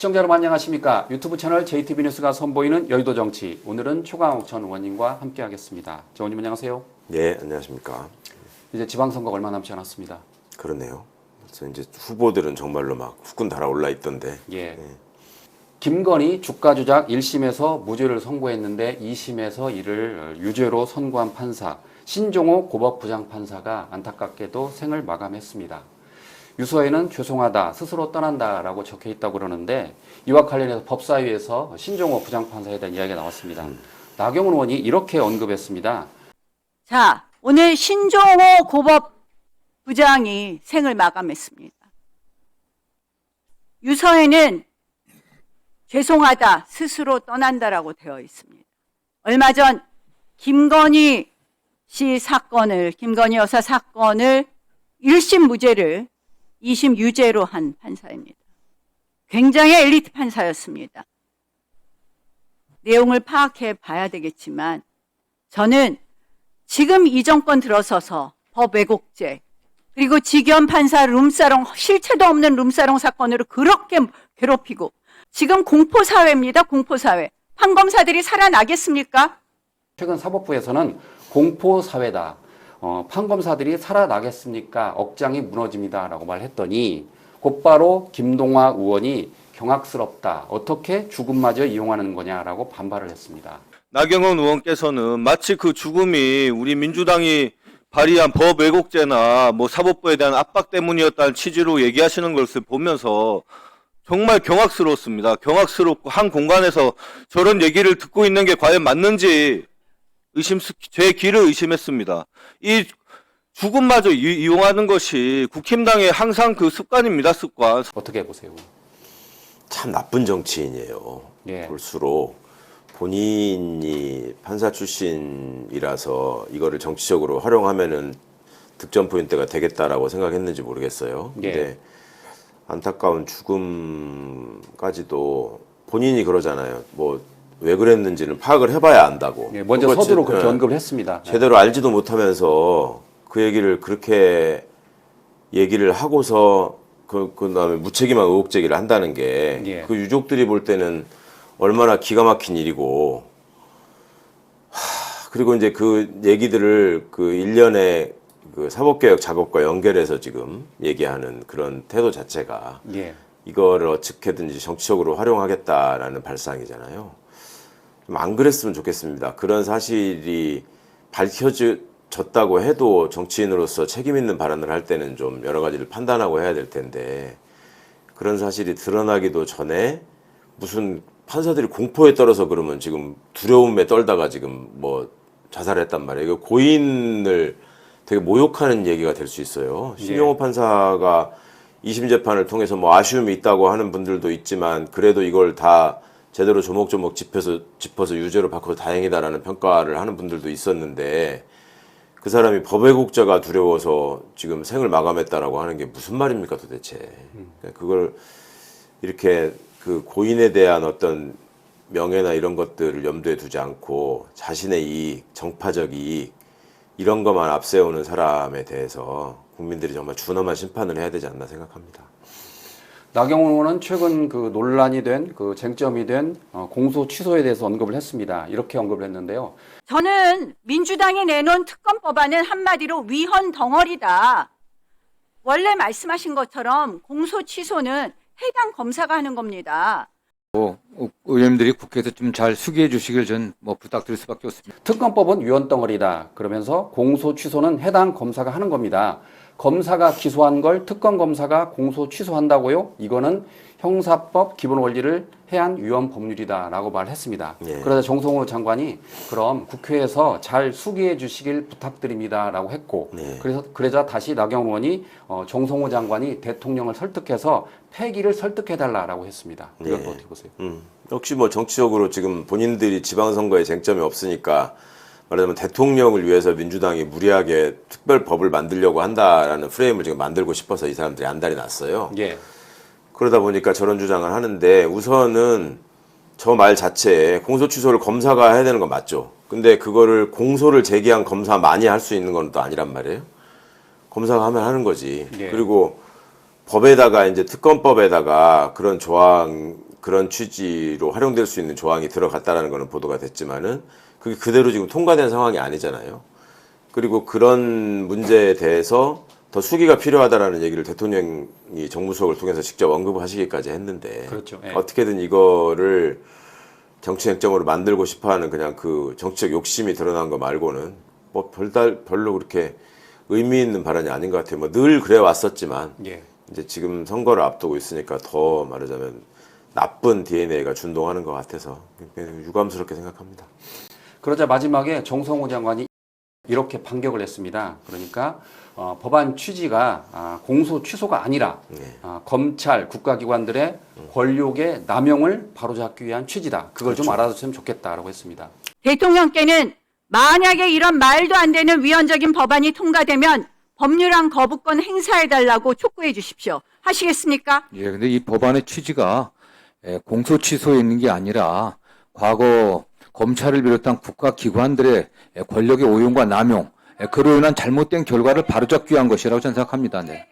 시청자 여러분 안녕하십니까. 유튜브 채널 JTB 뉴스가 선보이는 여의도 정치. 오늘은 최강욱 전 의원님과 함께 하겠습니다. 전 의원님 안녕하세요. 네, 안녕하십니까. 이제 지방선거가 얼마 남지 않았습니다. 그러네요. 그래서 이제 후보들은 정말로 막 후끈 달아올라 있던데. 예. 김건희 주가 조작 1심에서 무죄를 선고했는데 2심에서 이를 유죄로 선고한 판사 신종호 고법부장판사가 안타깝게도 생을 마감했습니다. 유서에는 죄송하다, 스스로 떠난다라고 적혀 있다고 그러는데 이와 관련해서 법사위에서 신종호 부장판사에 대한 이야기가 나왔습니다. 나경원 의원이 이렇게 언급했습니다. 자, 오늘 신종호 고법부장이 생을 마감했습니다. 유서에는 죄송하다, 스스로 떠난다라고 되어 있습니다. 얼마 전 김건희 씨 사건을, 김건희 여사 사건을 1심 무죄를 2심 유죄로 한 판사입니다. 굉장히 엘리트 판사였습니다. 내용을 파악해 봐야 되겠지만 저는 지금 이 정권 들어서서 법 왜곡죄 그리고 직연 판사 룸사롱 실체도 없는 룸사롱 사건으로 그렇게 괴롭히고 지금 공포사회입니다. 공포사회. 판검사들이 살아나겠습니까? 최근 사법부에서는 공포사회다. 판검사들이 살아나겠습니까? 억장이 무너집니다라고 말했더니 곧바로 김동화 의원이 경악스럽다. 어떻게 죽음마저 이용하는 거냐라고 반발을 했습니다. 나경원 의원께서는 마치 그 죽음이 우리 민주당이 발의한 법 왜곡죄나 사법부에 대한 압박 때문이었다는 취지로 얘기하시는 것을 보면서 정말 경악스럽습니다. 경악스럽고 한 공간에서 저런 얘기를 듣고 있는 게 과연 맞는지 제 귀를 의심했습니다. 이 죽음마저 이용하는 것이 국힘당의 항상 그 습관입니다. 습관. 어떻게 보세요? 참 나쁜 정치인이에요. 예. 볼수록 본인이 판사 출신이라서 이거를 정치적으로 활용하면은 득점 포인트가 되겠다라고 생각했는지 모르겠어요. 예. 근데 안타까운 죽음까지도 본인이 그러잖아요. 왜 그랬는지는 파악을 해봐야 안다고. 예, 먼저 서두로 그렇게 언급을 했습니다. 제대로 알지도 못하면서 그 얘기를 그렇게 얘기를 하고서 그다음에 무책임한 의혹 제기를 한다는 게 예. 그 유족들이 볼 때는 얼마나 기가 막힌 일이고 그리고 이제 그 얘기들을 그 일련의 그 사법개혁 작업과 연결해서 지금 얘기하는 그런 태도 자체가 예. 이거를 어떻게든지 정치적으로 활용하겠다라는 발상이잖아요. 좀 안 그랬으면 좋겠습니다. 그런 사실이 밝혀졌다고 해도 정치인으로서 책임 있는 발언을 할 때는 좀 여러 가지를 판단하고 해야 될 텐데 그런 사실이 드러나기도 전에 무슨 판사들이 공포에 떨어서 그러면 지금 두려움에 떨다가 지금 자살했단 말이에요. 이거 고인을 되게 모욕하는 얘기가 될 수 있어요. 신종호 판사가 2심 재판을 통해서 아쉬움이 있다고 하는 분들도 있지만 그래도 이걸 다 제대로 조목조목 짚어서 유죄로 바꿔서 다행이다라는 평가를 하는 분들도 있었는데 그 사람이 법 왜곡죄가 두려워서 지금 생을 마감했다라고 하는 게 무슨 말입니까 도대체. 그걸 이렇게 그 고인에 대한 어떤 명예나 이런 것들을 염두에 두지 않고 자신의 이익, 정파적 이익 이런 것만 앞세우는 사람에 대해서 국민들이 정말 준엄한 심판을 해야 되지 않나 생각합니다. 나경원 의원은 최근 그 논란이 된 그 쟁점이 된 공소 취소에 대해서 언급을 했습니다. 이렇게 언급을 했는데요. 저는 민주당이 내놓은 특검 법안은 한마디로 위헌 덩어리다. 원래 말씀하신 것처럼 공소 취소는 해당 검사가 하는 겁니다. 의원님들이 국회에서 좀 잘 수기해 주시길 전 부탁드릴 수밖에 없습니다. 특검법은 위헌 덩어리다. 그러면서 공소 취소는 해당 검사가 하는 겁니다. 검사가 기소한 걸 특검 검사가 공소 취소한다고요? 이거는 형사법 기본 원리를 해한 위헌 법률이다라고 말했습니다. 예. 그러자 정성호 장관이 그럼 국회에서 잘 수기해 주시길 부탁드립니다라고 했고 그러자 다시 나경원 의원이 정성호 장관이 대통령을 설득해서 폐기를 설득해달라라고 했습니다. 이건 어떻게 보세요? 역시 정치적으로 지금 본인들이 지방선거에 쟁점이 없으니까 말하자면 대통령을 위해서 민주당이 무리하게 특별법을 만들려고 한다라는 프레임을 지금 만들고 싶어서 이 사람들이 안달이 났어요. 예. 그러다 보니까 저런 주장을 하는데 우선은 저 말 자체에 공소 취소를 검사가 해야 되는 건 맞죠. 근데 그거를 공소를 제기한 검사만이 할 수 있는 건 또 아니란 말이에요. 검사가 하면 하는 거지. 예. 그리고 법에다가 이제 특검법에다가 그런 조항 그런 취지로 활용될 수 있는 조항이 들어갔다라는 거는 보도가 됐지만은 그게 그대로 지금 통과된 상황이 아니잖아요. 그리고 그런 문제에 대해서 더 수기가 필요하다라는 얘기를 대통령이 정무수석을 통해서 직접 언급하시기까지 했는데 그렇죠. 예. 어떻게든 이거를 정치 쟁점으로 만들고 싶어하는 그냥 그 정치적 욕심이 드러난 거 말고는 뭐 별로 그렇게 의미 있는 발언이 아닌 것 같아요. 뭐 늘 그래 왔었지만 예. 이제 지금 선거를 앞두고 있으니까 더 말하자면 나쁜 DNA가 준동하는 것 같아서 유감스럽게 생각합니다. 그러자 마지막에 정성호 장관이 이렇게 반격을 했습니다. 그러니까 법안 취지가 공소 취소가 아니라 검찰, 국가기관들의 권력의 남용을 바로잡기 위한 취지다. 그걸 좀 알아줬으면 좋겠다라고 했습니다. 대통령께는 만약에 이런 말도 안 되는 위헌적인 법안이 통과되면 법률안 거부권 행사해달라고 촉구해 주십시오. 하시겠습니까? 예, 근데 이 법안의 취지가 공소 취소에 있는 게 아니라 과거 검찰을 비롯한 국가기관들의 권력의 오용과 남용, 그로 인한 잘못된 결과를 바로잡기 위한 것이라고 저는 생각합니다. 네.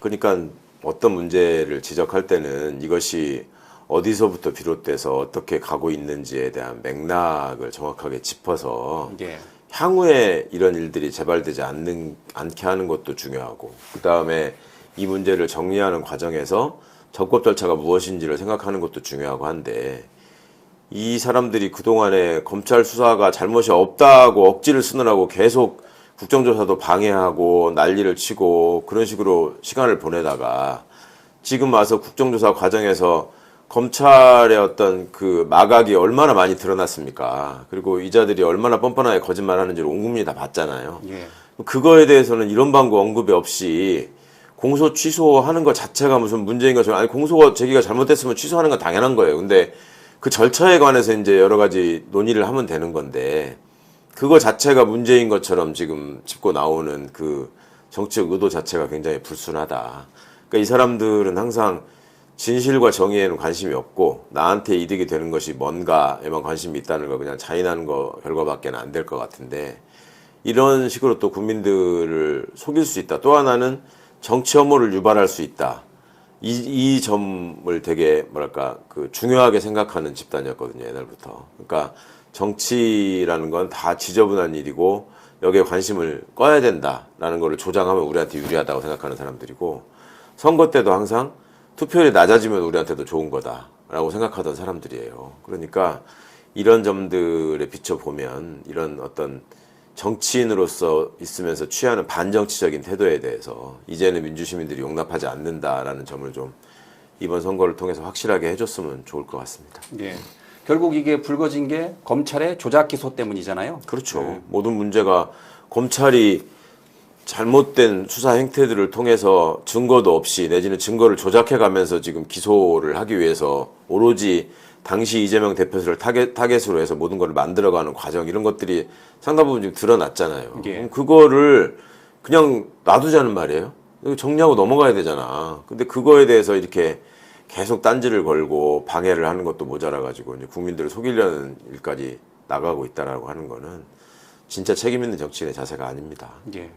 그러니까 어떤 문제를 지적할 때는 이것이 어디서부터 비롯돼서 어떻게 가고 있는지에 대한 맥락을 정확하게 짚어서 예. 향후에 이런 일들이 재발되지 않게 하는 것도 중요하고 그 다음에 이 문제를 정리하는 과정에서 적법 절차가 무엇인지를 생각하는 것도 중요하고 한데 이 사람들이 그동안에 검찰 수사가 잘못이 없다고 억지를 쓰느라고 계속 국정조사도 방해하고 난리를 치고 그런 식으로 시간을 보내다가 지금 와서 국정조사 과정에서 검찰의 어떤 그 마각이 얼마나 많이 드러났습니까? 그리고 이자들이 얼마나 뻔뻔하게 거짓말하는지를 온 국민이 다 봤잖아요. 예. 그거에 대해서는 이런 방구 언급이 없이 공소 취소하는 것 자체가 무슨 문제인 것처럼 아니 공소 제기가 잘못됐으면 취소하는 건 당연한 거예요. 근데 그 절차에 관해서 이제 여러 가지 논의를 하면 되는 건데 그거 자체가 문제인 것처럼 지금 짚고 나오는 그 정치적 의도 자체가 굉장히 불순하다. 그러니까 이 사람들은 항상 진실과 정의에는 관심이 없고 나한테 이득이 되는 것이 뭔가에만 관심이 있다는 거 그냥 자인하는 거 결과밖에 안 될 것 같은데 이런 식으로 또 국민들을 속일 수 있다. 또 하나는 정치 혐오를 유발할 수 있다. 이 점을 되게 뭐랄까 그 중요하게 생각하는 집단이었거든요. 옛날부터. 그러니까 정치라는 건 다 지저분한 일이고 여기에 관심을 꺼야 된다라는 거를 조장하면 우리한테 유리하다고 생각하는 사람들이고 선거 때도 항상 투표율이 낮아지면 우리한테도 좋은 거다라고 생각하던 사람들이에요. 그러니까 이런 점들에 비춰보면 이런 어떤 정치인으로서 있으면서 취하는 반정치적인 태도에 대해서 이제는 민주시민들이 용납하지 않는다라는 점을 좀 이번 선거를 통해서 확실하게 해줬으면 좋을 것 같습니다. 예. 결국 이게 불거진 게 검찰의 조작 기소 때문이잖아요. 그렇죠. 네. 모든 문제가 검찰이 잘못된 수사 행태들을 통해서 증거도 없이 내지는 증거를 조작해가면서 지금 기소를 하기 위해서 오로지 당시 이재명 대표를 타겟으로 해서 모든 걸 만들어가는 과정 이런 것들이 상당 부분 지금 드러났잖아요. 예. 그럼 그거를 그냥 놔두자는 말이에요. 정리하고 넘어가야 되잖아. 근데 그거에 대해서 이렇게 계속 딴지를 걸고 방해를 하는 것도 모자라가지고 이제 국민들을 속이려는 일까지 나가고 있다라고 하는 거는 진짜 책임 있는 정치인의 자세가 아닙니다. 예.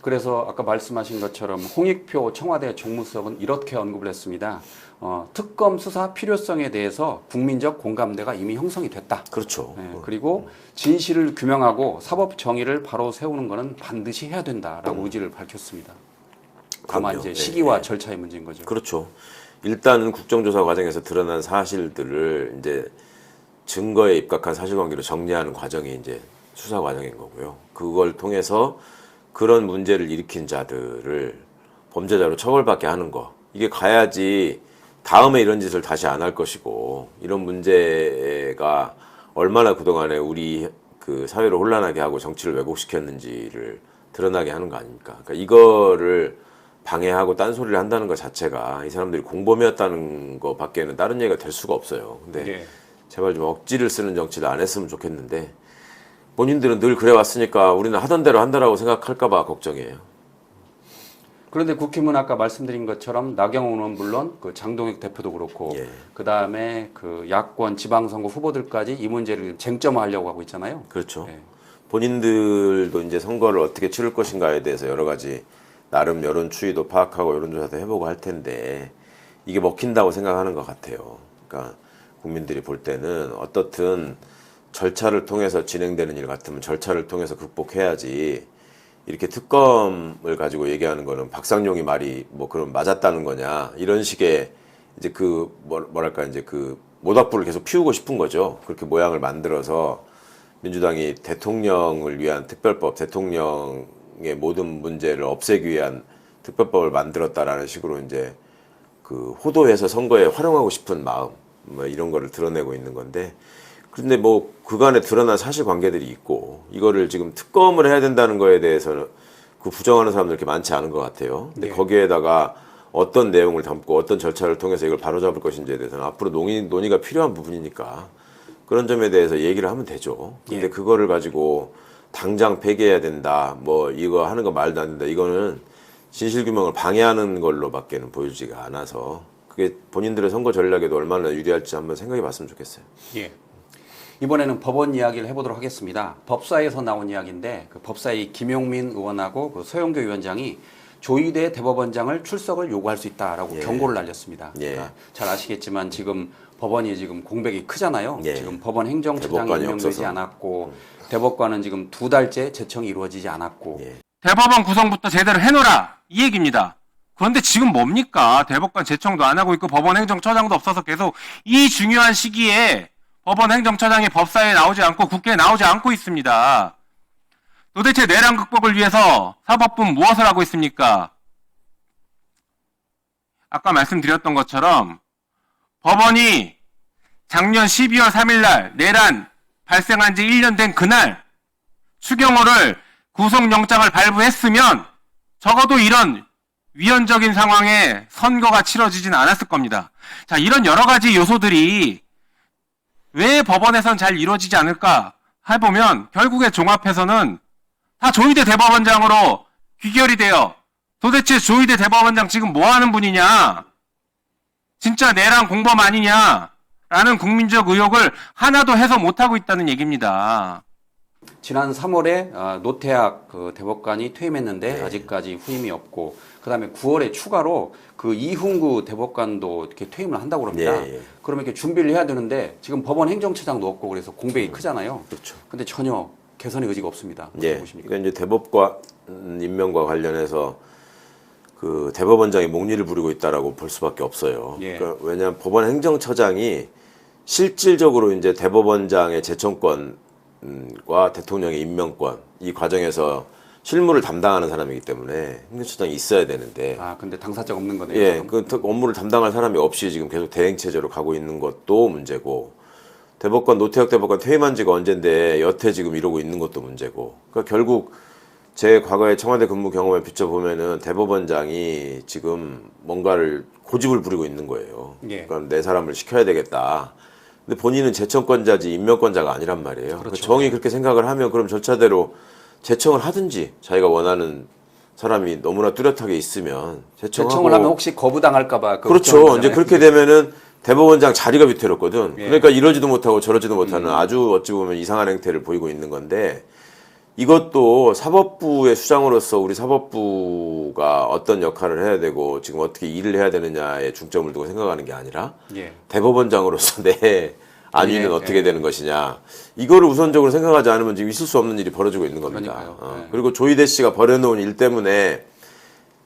그래서 아까 말씀하신 것처럼 홍익표 청와대 정무수석은 이렇게 언급을 했습니다. 특검 수사 필요성에 대해서 국민적 공감대가 이미 형성이 됐다. 그렇죠. 예, 그리고 진실을 규명하고 사법 정의를 바로 세우는 것은 반드시 해야 된다라고 의지를 밝혔습니다. 다만 그럼요. 이제 예, 시기와 예. 절차의 문제인 거죠. 그렇죠. 일단은 국정조사 과정에서 드러난 사실들을 이제 증거에 입각한 사실관계로 정리하는 과정이 이제 수사 과정인 거고요. 그걸 통해서 그런 문제를 일으킨 자들을 범죄자로 처벌받게 하는 거. 이게 가야지 다음에 이런 짓을 다시 안 할 것이고 이런 문제가 얼마나 그동안에 우리 그 사회를 혼란하게 하고 정치를 왜곡시켰는지를 드러나게 하는 거 아닙니까? 그러니까 이거를 방해하고 딴소리를 한다는 것 자체가 이 사람들이 공범이었다는 것밖에는 다른 얘기가 될 수가 없어요. 근데 예. 제발 좀 억지를 쓰는 정치를 안 했으면 좋겠는데 본인들은 늘 그래왔으니까 우리는 하던 대로 한다라고 생각할까 봐 걱정이에요. 그런데 국힘은 아까 말씀드린 것처럼 나경원 의원 물론 그 장동혁 대표도 그렇고 예. 그다음에 그 야권 지방선거 후보들까지 이 문제를 쟁점화하려고 하고 있잖아요. 그렇죠. 예. 본인들도 이제 선거를 어떻게 치를 것인가에 대해서 여러 가지 나름 여론 추이도 파악하고 여론조사도 해보고 할 텐데 이게 먹힌다고 생각하는 것 같아요. 그러니까 국민들이 볼 때는 어떻든 절차를 통해서 진행되는 일 같으면 절차를 통해서 극복해야지 이렇게 특검을 가지고 얘기하는 거는 박상용이 말이 뭐 그럼 맞았다는 거냐 이런 식의 이제 그 뭐랄까 이제 그 모닥불을 계속 피우고 싶은 거죠. 그렇게 모양을 만들어서 민주당이 대통령을 위한 특별법, 대통령의 모든 문제를 없애기 위한 특별법을 만들었다라는 식으로 이제 그 호도해서 선거에 활용하고 싶은 마음 뭐 이런 거를 드러내고 있는 건데 그런데 뭐 그간에 드러난 사실관계들이 있고 이거를 지금 특검을 해야 된다는 거에 대해서는 그 부정하는 사람들 이렇게 많지 않은 것 같아요. 근데 네. 거기에다가 어떤 내용을 담고 어떤 절차를 통해서 이걸 바로잡을 것인지에 대해서는 앞으로 논의가 필요한 부분이니까 그런 점에 대해서 얘기를 하면 되죠. 근데 예. 그거를 가지고 당장 폐기해야 된다, 뭐 이거 하는 거 말도 안 된다. 이거는 진실규명을 방해하는 걸로밖에는 보여지지가 않아서 그게 본인들의 선거 전략에도 얼마나 유리할지 한번 생각해 봤으면 좋겠어요. 예. 이번에는 법원 이야기를 해보도록 하겠습니다. 법사에서 나온 이야기인데 그 법사위 김용민 의원하고 그 서영교 위원장이 조희대 대법원장을 출석을 요구할 수 있다라고 예. 경고를 날렸습니다. 예. 그러니까 잘 아시겠지만 지금 법원이 지금 공백이 크잖아요. 예. 지금 법원 행정처장이 대법관이 임명되지 없어서. 않았고 대법관은 지금 2달째 제청이 이루어지지 않았고 예. 대법원 구성부터 제대로 해놓으라 이 얘기입니다. 그런데 지금 뭡니까? 대법관 제청도 안 하고 있고 법원 행정처장도 없어서 계속 이 중요한 시기에 법원 행정처장이 법사위에 나오지 않고 국회에 나오지 않고 있습니다. 도대체 내란 극복을 위해서 사법부는 무엇을 하고 있습니까? 아까 말씀드렸던 것처럼 법원이 작년 12월 3일 날 내란 발생한 지 1년 된 그날 추경호를 구속영장을 발부했으면 적어도 이런 위헌적인 상황에 선거가 치러지진 않았을 겁니다. 자, 이런 여러 가지 요소들이 왜 법원에선 잘 이루어지지 않을까 해보면 결국에 종합해서는 다 조희대 대법원장으로 귀결이 돼요. 도대체 조희대 대법원장 지금 뭐 하는 분이냐? 진짜 내란 공범 아니냐? 라는 국민적 의혹을 하나도 해소 못하고 있다는 얘기입니다. 지난 3월에 노태학 그 대법관이 퇴임했는데 네. 아직까지 후임이 없고 그다음에 9월에 추가로 그 이훈구 대법관도 이렇게 퇴임을 한다고 그럽니다. 예, 예. 그러면 이렇게 준비를 해야 되는데 지금 법원 행정처장도 없고 그래서 공백이 크잖아요. 그렇죠. 근데 전혀 개선의 의지가 없습니다. 어떻게 예. 보십니까? 그러니까 이제 대법관 임명과 관련해서 그 대법원장이 목리를 부리고 있다라고 볼 수밖에 없어요. 예. 그러니까 왜냐하면 법원 행정처장이 실질적으로 이제 대법원장의 제청권과 대통령의 임명권 이 과정에서 실무를 담당하는 사람이기 때문에 행정처장이 있어야 되는데 근데 당사자가 없는 거네요. 예, 지금. 그 업무를 담당할 사람이 없이 지금 계속 대행 체제로 가고 있는 것도 문제고 대법관 노태학 대법관 퇴임한 지가 언젠데 여태 지금 이러고 있는 것도 문제고 그러니까 결국 제 과거의 청와대 근무 경험에 비춰보면은 대법원장이 지금 뭔가를 고집을 부리고 있는 거예요. 예. 그러니까 내 사람을 시켜야 되겠다. 근데 본인은 제청권자지 임명권자가 아니란 말이에요. 그렇죠. 정이 그렇게 생각을 하면 그럼 절차대로 제청을 하든지 자기가 원하는 사람이 너무나 뚜렷하게 있으면 제청을 하면 혹시 거부당할까봐 그렇죠. 이제 그렇게 되면은 대법원장 자리가 비태롭거든. 예. 그러니까 이러지도 못하고 저러지도 못하는 아주 어찌 보면 이상한 행태를 보이고 있는 건데 이것도 사법부의 수장으로서 우리 사법부가 어떤 역할을 해야 되고 지금 어떻게 일을 해야 되느냐에 중점을 두고 생각하는 게 아니라 예. 대법원장으로서 내 안위는 예, 어떻게 예. 되는 것이냐 이거를 우선적으로 생각하지 않으면 지금 있을 수 없는 일이 벌어지고 있는 겁니다. 그러니까요. 예. 그리고 조희대 씨가 벌여놓은 일 때문에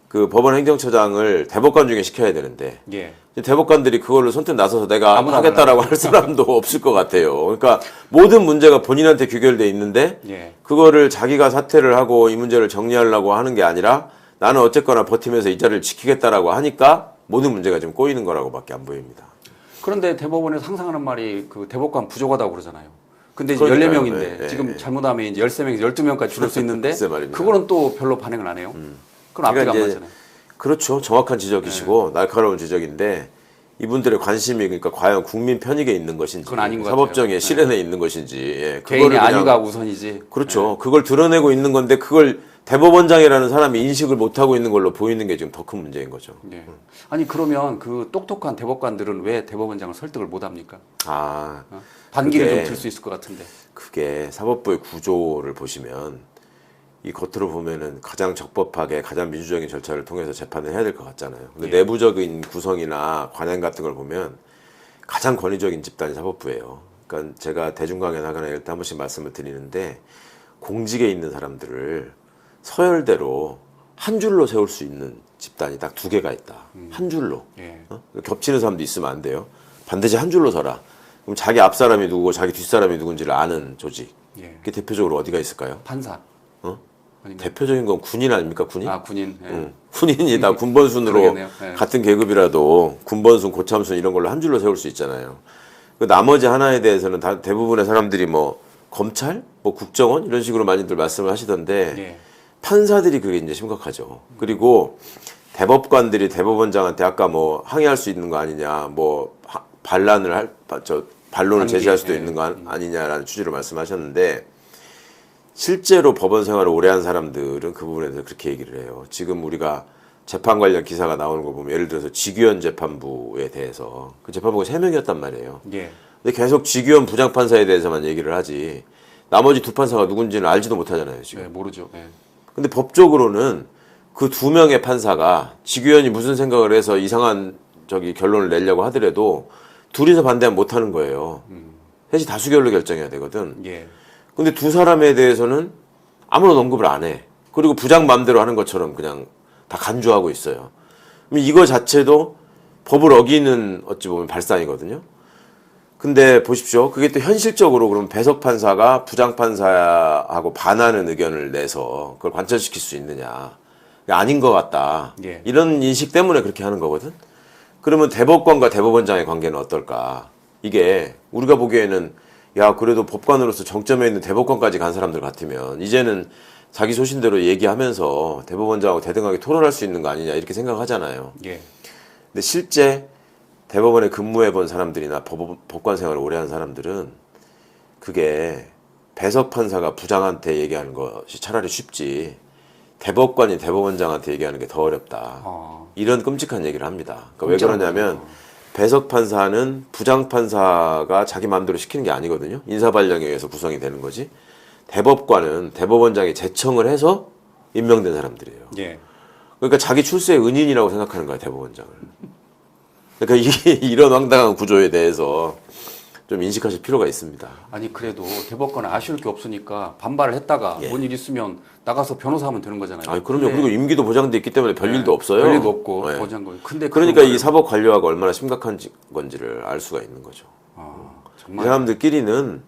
그 법원 행정처장을 대법관 중에 시켜야 되는데 예. 대법관들이 그걸로 선뜻 나서서 내가 아무나 하겠다라고 할 사람도 없을 것 같아요. 그러니까 모든 문제가 본인한테 귀결돼 있는데 예. 그거를 자기가 사퇴를 하고 이 문제를 정리하려고 하는 게 아니라 나는 어쨌거나 버티면서 이 자리를 지키겠다라고 하니까 모든 문제가 지금 꼬이는 거라고밖에 안 보입니다. 그런데 대법원에서 항상 하는 말이 그 대법관 부족하다고 그러잖아요. 근데 이제 그러니까요. 14명인데 예, 지금 예. 잘못하면 이제 13명에서 12명까지 줄일 수 있는데 글쎄 말입니다. 그거는 또 별로 반응을 안 해요. 그건 앞뒤가 안 이제 맞잖아요. 그렇죠. 정확한 지적이시고 날카로운 지적인데 이분들의 관심이 그러니까 과연 국민 편익에 있는 것인지 그건 아닌 것 사법정의 같아요. 실현에 있는 것인지 예, 개인의 그거를 그냥 안위가 우선이지. 그렇죠. 그걸 드러내고 있는 건데 그걸 대법원장이라는 사람이 인식을 못하고 있는 걸로 보이는 게 지금 더 큰 문제인 거죠. 네. 아니 그러면 그 똑똑한 대법관들은 왜 대법원장을 설득을 못 합니까? 아, 반기를 그게- 좀 들 수 있을 것 같은데. 그게 사법부의 구조를 보시면 이 겉으로 보면은 가장 적법하게 가장 민주적인 절차를 통해서 재판을 해야 될 것 같잖아요. 근데 예. 내부적인 구성이나 관행 같은 걸 보면 가장 권위적인 집단이 사법부예요. 그러니까 제가 대중강연 하거나 이럴 때 한 번씩 말씀을 드리는데 공직에 있는 사람들을 서열대로 한 줄로 세울 수 있는 집단이 딱 두 개가 있다. 한 줄로. 예. 겹치는 사람도 있으면 안 돼요. 반드시 한 줄로 서라. 그럼 자기 앞 사람이 누구고 자기 뒷 사람이 누군지를 아는 조직. 예. 그게 대표적으로 어디가 있을까요? 판사. 어? 아닌가요? 대표적인 건 군인 아닙니까? 군인? 아, 군인. 예. 응. 군인이 다 군번순으로 그러겠네요. 예. 같은 계급이라도 군번순, 고참순 이런 걸로 한 줄로 세울 수 있잖아요. 그 나머지 하나에 대해서는 대부분의 사람들이 뭐 검찰, 뭐 국정원 이런 식으로 많이들 말씀을 하시던데 예. 판사들이 그게 이제 심각하죠. 그리고 대법관들이 대법원장한테 아까 뭐 항의할 수 있는 거 아니냐, 뭐 반론을 반기, 제시할 수도 예. 있는 거 아니냐라는 취지로 말씀하셨는데 실제로 법원 생활을 오래 한 사람들은 그 부분에 대해서 그렇게 얘기를 해요. 지금 우리가 재판 관련 기사가 나오는 거 보면 예를 들어서 직위원 재판부에 대해서 그 재판부가 3명이었단 말이에요. 예. 근데 계속 직위원 부장판사에 대해서만 얘기를 하지 나머지 두 판사가 누군지는 알지도 못하잖아요, 지금. 예, 모르죠. 예. 근데 법적으로는 그 2명의 판사가 직위원이 무슨 생각을 해서 이상한 결론을 내려고 하더라도 둘이서 반대하면 못하는 거예요. 셋이 다수결로 결정해야 되거든. 예. 근데 두 사람에 대해서는 아무런 언급을 안 해. 그리고 부장 마음대로 하는 것처럼 그냥 다 간주하고 있어요. 그럼 이거 자체도 법을 어기는 어찌 보면 발상이거든요. 근데 보십시오. 그게 또 현실적으로 그럼 배석 판사가 부장 판사하고 반하는 의견을 내서 그걸 관철시킬 수 있느냐. 아닌 것 같다. 예. 이런 인식 때문에 그렇게 하는 거거든. 그러면 대법관과 대법원장의 관계는 어떨까? 이게 우리가 보기에는 야 그래도 법관으로서 정점에 있는 대법관까지 간 사람들 같으면 이제는 자기 소신대로 얘기하면서 대법원장하고 대등하게 토론할 수 있는 거 아니냐 이렇게 생각하잖아요. 예. 근데 실제 대법원에 근무해 본 사람들이나 법관 생활을 오래 한 사람들은 그게 배석 판사가 부장한테 얘기하는 것이 차라리 쉽지 대법관이 대법원장한테 얘기하는 게 더 어렵다. 이런 끔찍한 얘기를 합니다. 그러니까 왜 그러냐면 배석 판사는 부장 판사가 자기 마음대로 시키는 게 아니거든요. 인사발령에 의해서 구성이 되는 거지. 대법관은 대법원장이 제청을 해서 임명된 사람들이에요. 예. 그러니까 자기 출세의 은인이라고 생각하는 거야, 대법원장을. 그러니까 이런 황당한 구조에 대해서 좀 인식하실 필요가 있습니다. 아니 그래도 대법관은 아쉬울 게 없으니까 반발을 했다가 예. 뭔 일 있으면 나가서 변호사 하면 되는 거잖아요. 아니, 그럼요. 근데 그리고 임기도 보장돼 있기 때문에 별일도 없어요. 별일도 없고 네. 보장거. 근데 그러니까 그런 이 사법 관료화가 얼마나 심각한 건지를 알 수가 있는 거죠. 이 정말 사람들끼리는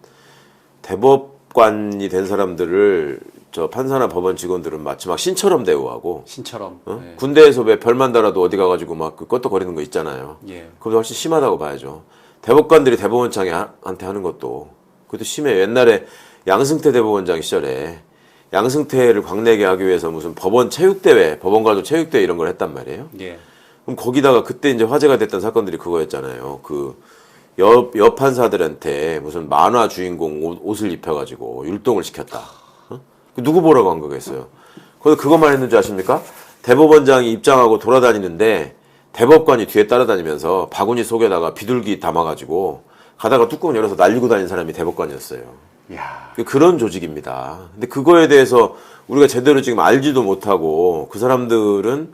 대법관이 된 사람들을 저 판사나 법원 직원들은 마치 막 신처럼 대우하고 신처럼. 예. 군대에서 왜 별만 달아도 어디 가가지고 막 그 껐덕거리는 거 있잖아요. 예. 그보다 훨씬 심하다고 봐야죠. 대법관들이 대법원장한테 하는 것도 그것도 심해요. 옛날에 양승태 대법원장 시절에 양승태를 광내게 하기 위해서 무슨 법원 체육대회, 법원가족 체육대회 이런 걸 했단 말이에요. 예. 그럼 거기다가 그때 이제 화제가 됐던 사건들이 그거였잖아요. 그 여 판사들한테 무슨 만화 주인공 옷을 입혀가지고 율동을 시켰다. 어? 누구 보라고 한 거겠어요. 그래서 그것만 했는 줄 아십니까? 대법원장이 입장하고 돌아다니는데 대법관이 뒤에 따라다니면서 바구니 속에다가 비둘기 담아가지고 가다가 뚜껑 열어서 날리고 다니는 사람이 대법관이었어요. 야. 그런 조직입니다. 근데 그거에 대해서 우리가 제대로 지금 알지도 못하고 그 사람들은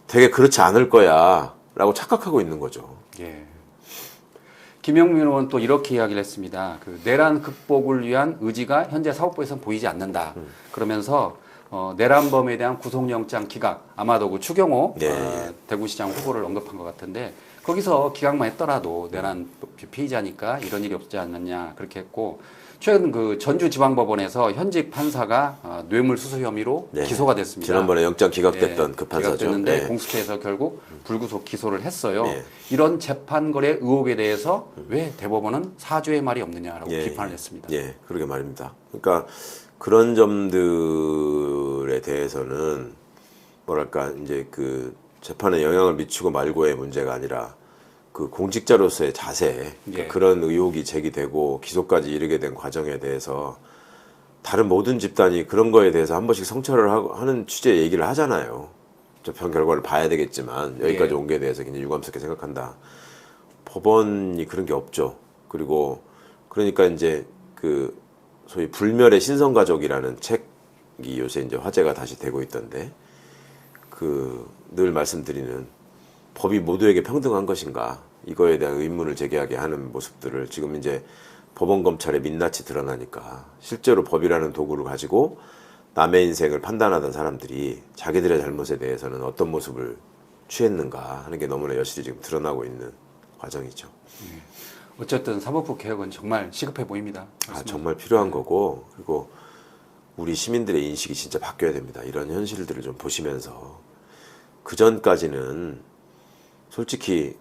되게 그렇지 않을 거야 라고 착각하고 있는 거죠. 예. 김영민 의원은 또 이렇게 이야기를 했습니다. 그 내란 극복을 위한 의지가 현재 사법부에서는 보이지 않는다. 그러면서 내란범에 대한 구속영장 기각, 아마도 그 추경호 네. 대구시장 후보를 언급한 것 같은데 거기서 기각만 했더라도 내란 피의자니까 이런 일이 없지 않느냐 그렇게 했고 최근 그 전주지방법원에서 현직 판사가 뇌물수수 혐의로 네. 기소가 됐습니다. 지난번에 영장 기각됐던 그 판사죠. 기각됐는데 네. 공수처에서 결국 불구속 기소를 했어요. 네. 이런 재판거래 의혹에 대해서 왜 대법원은 사죄의 말이 없느냐라고 예, 비판을 했습니다. 예, 그러게 말입니다. 그러니까 그런 점들에 대해서는 뭐랄까 이제 그 재판에 영향을 미치고 말고의 문제가 아니라 그 공직자로서의 자세, 예. 그런 의혹이 제기되고 기소까지 이르게 된 과정에 대해서 다른 모든 집단이 그런 거에 대해서 한 번씩 성찰을 하는 취지의 얘기를 하잖아요. 재판 결과를 봐야 되겠지만 여기까지 예. 온 게 대해서 굉장히 유감스럽게 생각한다. 법원이 그런 게 없죠. 그리고 그러니까 이제 그 소위 불멸의 신성가족이라는 책이 요새 이제 화제가 다시 되고 있던데 그 늘 말씀드리는 법이 모두에게 평등한 것인가 이거에 대한 의문을 제기하게 하는 모습들을 지금 이제 법원 검찰의 민낯이 드러나니까 실제로 법이라는 도구를 가지고 남의 인생을 판단하던 사람들이 자기들의 잘못에 대해서는 어떤 모습을 취했는가 하는 게 너무나 여실히 지금 드러나고 있는 과정이죠. 어쨌든 사법부 개혁은 정말 시급해 보입니다. 정말 필요한 거고, 그리고 우리 시민들의 인식이 진짜 바뀌어야 됩니다. 이런 현실들을 좀 보시면서 그 전까지는 솔직히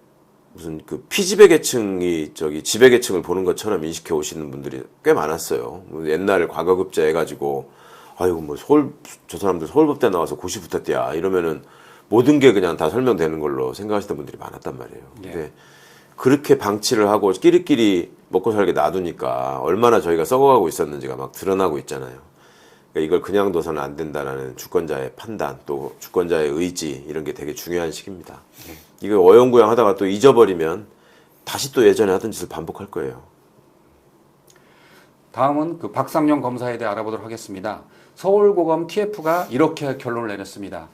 무슨 그 피지배 계층이 지배 계층을 보는 것처럼 인식해 오시는 분들이 꽤 많았어요. 옛날 과거급제 해가지고 아이고 뭐 저 사람들 서울법대 나와서 고시부터때야 이러면은 모든 게 그냥 다 설명되는 걸로 생각하시던 분들이 많았단 말이에요. 근데 그렇게 방치를 하고 끼리끼리 먹고 살게 놔두니까 얼마나 저희가 썩어가고 있었는지가 막 드러나고 있잖아요. 그러니까 이걸 그냥 둬서는 안 된다라는 주권자의 판단, 또 주권자의 의지 이런 게 되게 중요한 시기입니다. 이거 어영부영 하다가 또 잊어버리면 다시 또 예전에 하던 짓을 반복할 거예요. 다음은 그 박상용 검사에 대해 알아보도록 하겠습니다. 서울고검 TF가 이렇게 결론을 내렸습니다.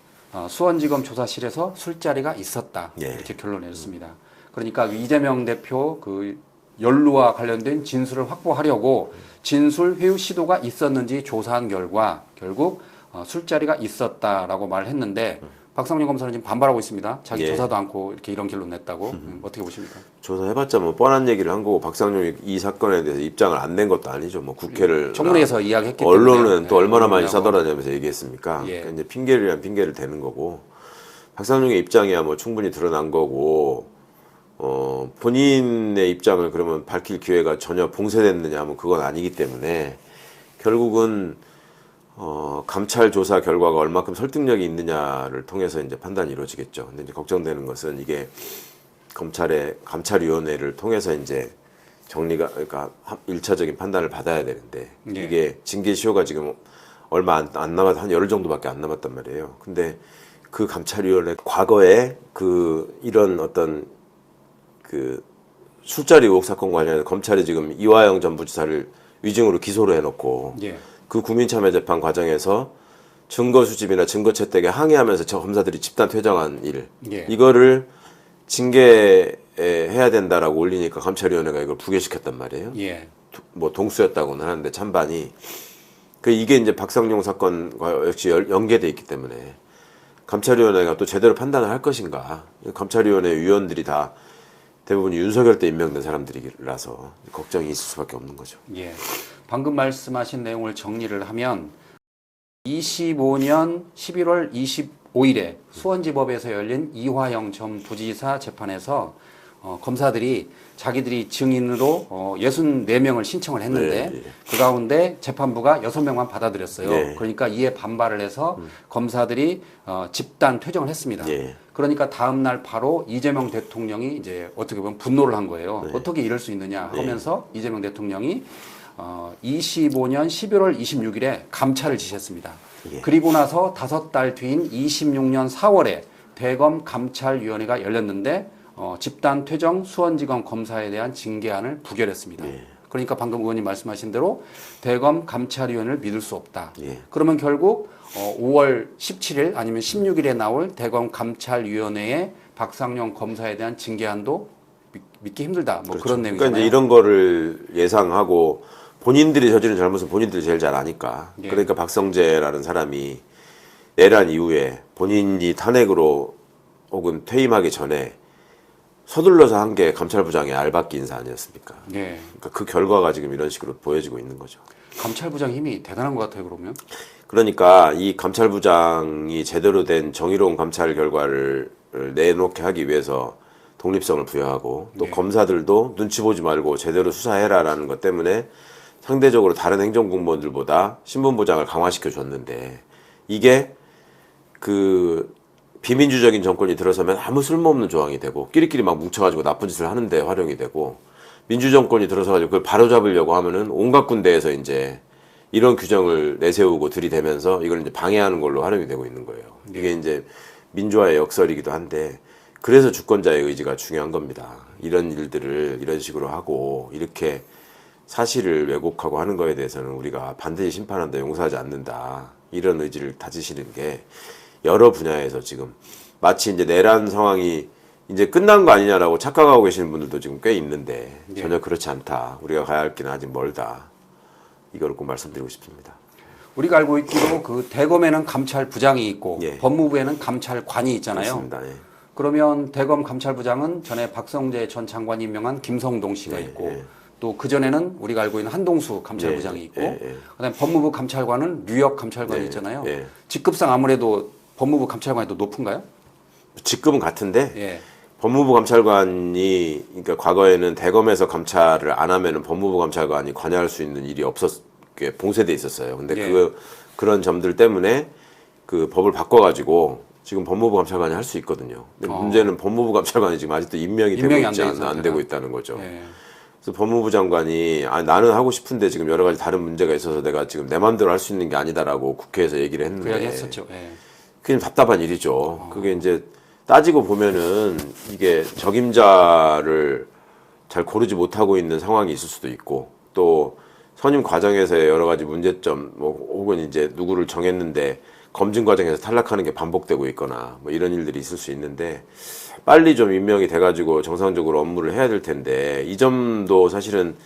수원지검 조사실에서 술자리가 있었다. 이렇게 결론을 내렸습니다. 그러니까 이재명 대표 그 연루와 관련된 진술을 확보하려고 진술 회유 시도가 있었는지 조사한 결과 결국 술자리가 있었다라고 말을 했는데 박상용 검사는 지금 반발하고 있습니다. 자기 조사도 않고 이렇게 이런 결론 냈다고. 어떻게 보십니까? 조사해봤자 뭐 뻔한 얘기를 한 거고 박상용이 이 사건에 대해서 입장을 안 낸 것도 아니죠. 뭐 국회를 청문회에서 이야기했기 때문에 언론은 또 얼마나 많이 언론하고. 싸돌아다니면서 얘기했습니까? 그러니까 이제 핑계를 대는 거고 박상용의 입장이야 뭐 충분히 드러난 거고 본인의 입장을 그러면 밝힐 기회가 전혀 봉쇄됐느냐 하면 그건 아니기 때문에 결국은 감찰 조사 결과가 얼마큼 설득력이 있느냐를 통해서 이제 판단이 이루어지겠죠. 근데 이제 걱정되는 것은 이게 감찰위원회를 통해서 이제 그러니까 1차적인 판단을 받아야 되는데 이게 징계 시효가 지금 얼마 안 남아서 한 열흘 정도밖에 안 남았단 말이에요. 근데 그 감찰위원회 과거에 이런 어떤 그 술자리 의혹 사건 관련해서 검찰이 지금 이화영 전 부지사를 위증으로 기소를 해놓고 그 국민참여재판 과정에서 증거 수집이나 증거 채택에 항의하면서 저 검사들이 집단 퇴장한 일 이거를 징계해야 된다라고 올리니까 감찰위원회가 이걸 부결시켰단 말이에요. 뭐 동수였다고는 하는데 찬반이 이게 이제 박상용 사건과 역시 연계돼 있기 때문에 감찰위원회가 또 제대로 판단을 할 것인가. 감찰위원회 위원들이 다 대부분 윤석열 때 임명된 사람들이라서 걱정이 있을 수밖에 없는 거죠. 방금 말씀하신 내용을 정리를 하면 25년 11월 25일에 수원지법에서 열린 이화영 전 부지사 재판에서 검사들이 자기들이 증인으로 64명을 신청을 했는데 그 가운데 재판부가 6명만 받아들였어요. 그러니까 이에 반발을 해서 검사들이 집단 퇴정을 했습니다. 그러니까 다음 날 바로 이재명 대통령이 이제 어떻게 보면 분노를 한 거예요. 어떻게 이럴 수 있느냐 하면서 이재명 대통령이 25년 11월 26일에 감찰을 지시했습니다. 그리고 나서 5달 뒤인 26년 4월에 대검 감찰위원회가 열렸는데 집단 퇴정 수원지검 검사에 대한 징계안을 부결했습니다. 그러니까 방금 의원님 말씀하신 대로 대검 감찰위원회를 믿을 수 없다. 그러면 결국 5월 17일 아니면 16일에 나올 대검 감찰위원회의 박상용 검사에 대한 징계안도 믿기 힘들다. 뭐 그런 내용이잖아요. 그러니까 이제 이런 거를 예상하고 본인들이 저지른 잘못은 본인들이 제일 잘 아니까. 그러니까 박성재라는 사람이 내란 이후에 본인이 탄핵으로 혹은 퇴임하기 전에 서둘러서 한 게 감찰부장의 알박기 인사 아니었습니까? 그러니까 그 결과가 지금 이런 식으로 보여지고 있는 거죠. 감찰부장 힘이 대단한 것 같아요, 그러면. 그러니까 이 감찰부장이 제대로 된 정의로운 감찰 결과를 내놓게 하기 위해서 독립성을 부여하고 또 검사들도 눈치 보지 말고 제대로 수사해라라는 것 때문에 상대적으로 다른 행정공무원들보다 신분보장을 강화시켜 줬는데 이게 비민주적인 정권이 들어서면 아무 쓸모없는 조항이 되고 끼리끼리 막 뭉쳐가지고 나쁜 짓을 하는데 활용이 되고 민주정권이 들어서가지고 그걸 바로잡으려고 하면은 온갖 군데에서 이제 이런 규정을 내세우고 들이대면서 이걸 이제 방해하는 걸로 활용이 되고 있는 거예요. 이게 이제 민주화의 역설이기도 한데 그래서 주권자의 의지가 중요한 겁니다. 이런 일들을 이런 식으로 하고 이렇게 사실을 왜곡하고 하는 거에 대해서는 우리가 반드시 심판한다, 용서하지 않는다 이런 의지를 다지시는 게 여러 분야에서 지금 마치 이제 내란 상황이 이제 끝난 거 아니냐라고 착각하고 계시는 분들도 지금 꽤 있는데 예. 전혀 그렇지 않다. 우리가 가야 할 길은 아직 멀다. 이걸 꼭 말씀드리고 싶습니다. 우리가 알고 있기로 그 대검에는 감찰부장이 있고 예. 법무부에는 감찰관이 있잖아요. 그렇습니다. 예. 그러면 대검 감찰부장은 전에 박성재 전 장관이 임명한 김성동 씨가 예, 있고 예. 또 그전에는 우리가 알고 있는 한동수 감찰부장이 예, 있고 예, 예. 그다음에 법무부 감찰관은 류혁 감찰관이 예, 있잖아요. 예. 직급상 아무래도 법무부 감찰관이 더 높은가요? 직급은 같은데 예. 법무부 감찰관이 그러니까 과거에는 대검에서 감찰을 안 하면은 법무부 감찰관이 관여할 수 있는 일이 봉쇄돼 있었어요. 근데 예. 그런 점들 때문에 그 법을 바꿔가지고 지금 법무부 감찰관이 할 수 있거든요. 근데 문제는 법무부 감찰관이 지금 아직도 임명이 되고 임명이 안 있지 돼 않, 있어요, 안 되고 있다는 거죠. 예. 그래서 법무부 장관이 나는 하고 싶은데 지금 여러 가지 다른 문제가 있어서 내가 지금 내 마음대로 할 수 있는 게 아니다라고 국회에서 얘기를 그 했는데 이야기 했었죠. 예. 그게 답답한 일이죠. 그게 이제 따지고 보면은 이게 적임자를 잘 고르지 못하고 있는 상황이 있을 수도 있고 또 선임 과정에서의 여러 가지 문제점 뭐 혹은 이제 누구를 정했는데 검증 과정에서 탈락하는 게 반복되고 있거나 뭐 이런 일들이 있을 수 있는데 빨리 좀 임명이 돼가지고 정상적으로 업무를 해야 될 텐데 이 점도 사실은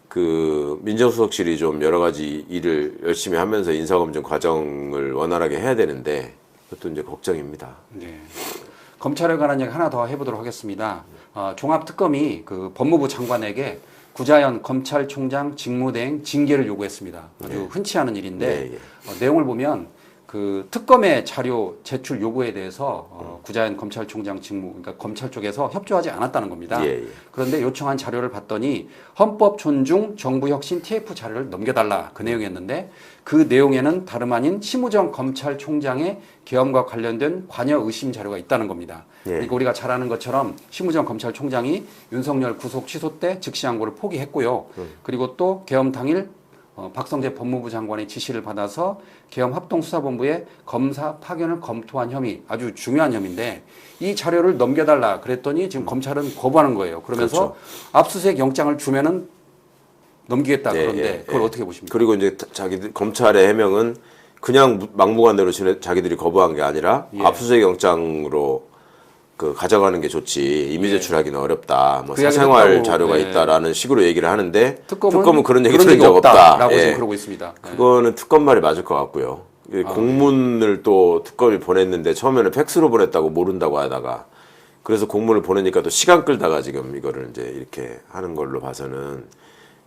그 민정수석실이 좀 여러 가지 일을 열심히 하면서 인사검증 과정을 원활하게 해야 되는데 그것도 이제 걱정입니다. 네. 검찰에 관한 얘기 하나 더 해보도록 하겠습니다. 종합특검이 그 법무부 장관에게 구자연 검찰총장 직무대행 징계를 요구했습니다. 아주 흔치 않은 일인데 네, 내용을 보면 그 특검의 자료 제출 요구에 대해서 구자연 검찰총장 직무, 그러니까 검찰 쪽에서 협조하지 않았다는 겁니다. 예, 예. 그런데 요청한 자료를 봤더니 헌법 존중 정부혁신 TF 자료를 넘겨달라 그 내용이었는데 그 내용에는 다름 아닌 심우정 검찰총장의 계엄과 관련된 관여 의심 자료가 있다는 겁니다. 예. 그러니까 우리가 잘 아는 것처럼 심우정 검찰총장이 윤석열 구속 취소 때 즉시항고를 포기했고요. 그리고 또 계엄 당일 박성재 법무부 장관의 지시를 받아서 계엄 합동수사본부에 검사 파견을 검토한 혐의, 아주 중요한 혐의인데 이 자료를 넘겨달라 그랬더니 지금 검찰은 거부하는 거예요. 그러면서 그렇죠. 압수수색 영장을 주면은 넘기겠다 예, 그런데 예, 그걸 예. 어떻게 보십니까? 그리고 이제 자기들 검찰의 해명은 그냥 막무가내로 자기들이 거부한 게 아니라 예. 압수수색 영장으로 그 가져가는 게 좋지 이미 예. 제출하기는 어렵다. 뭐 그 이야기 사생활 했다고, 자료가 예. 있다라는 식으로 얘기를 하는데 특검은 그런 얘기 들은 적 없다라고 없다. 지금 예. 그러고 있습니다. 네. 그거는 특검 말이 맞을 것 같고요. 이 공문을 또 특검이 보냈는데 처음에는 팩스로 보냈다고 모른다고 하다가 그래서 공문을 보내니까 또 시간 끌다가 지금 이거를 이제 이렇게 하는 걸로 봐서는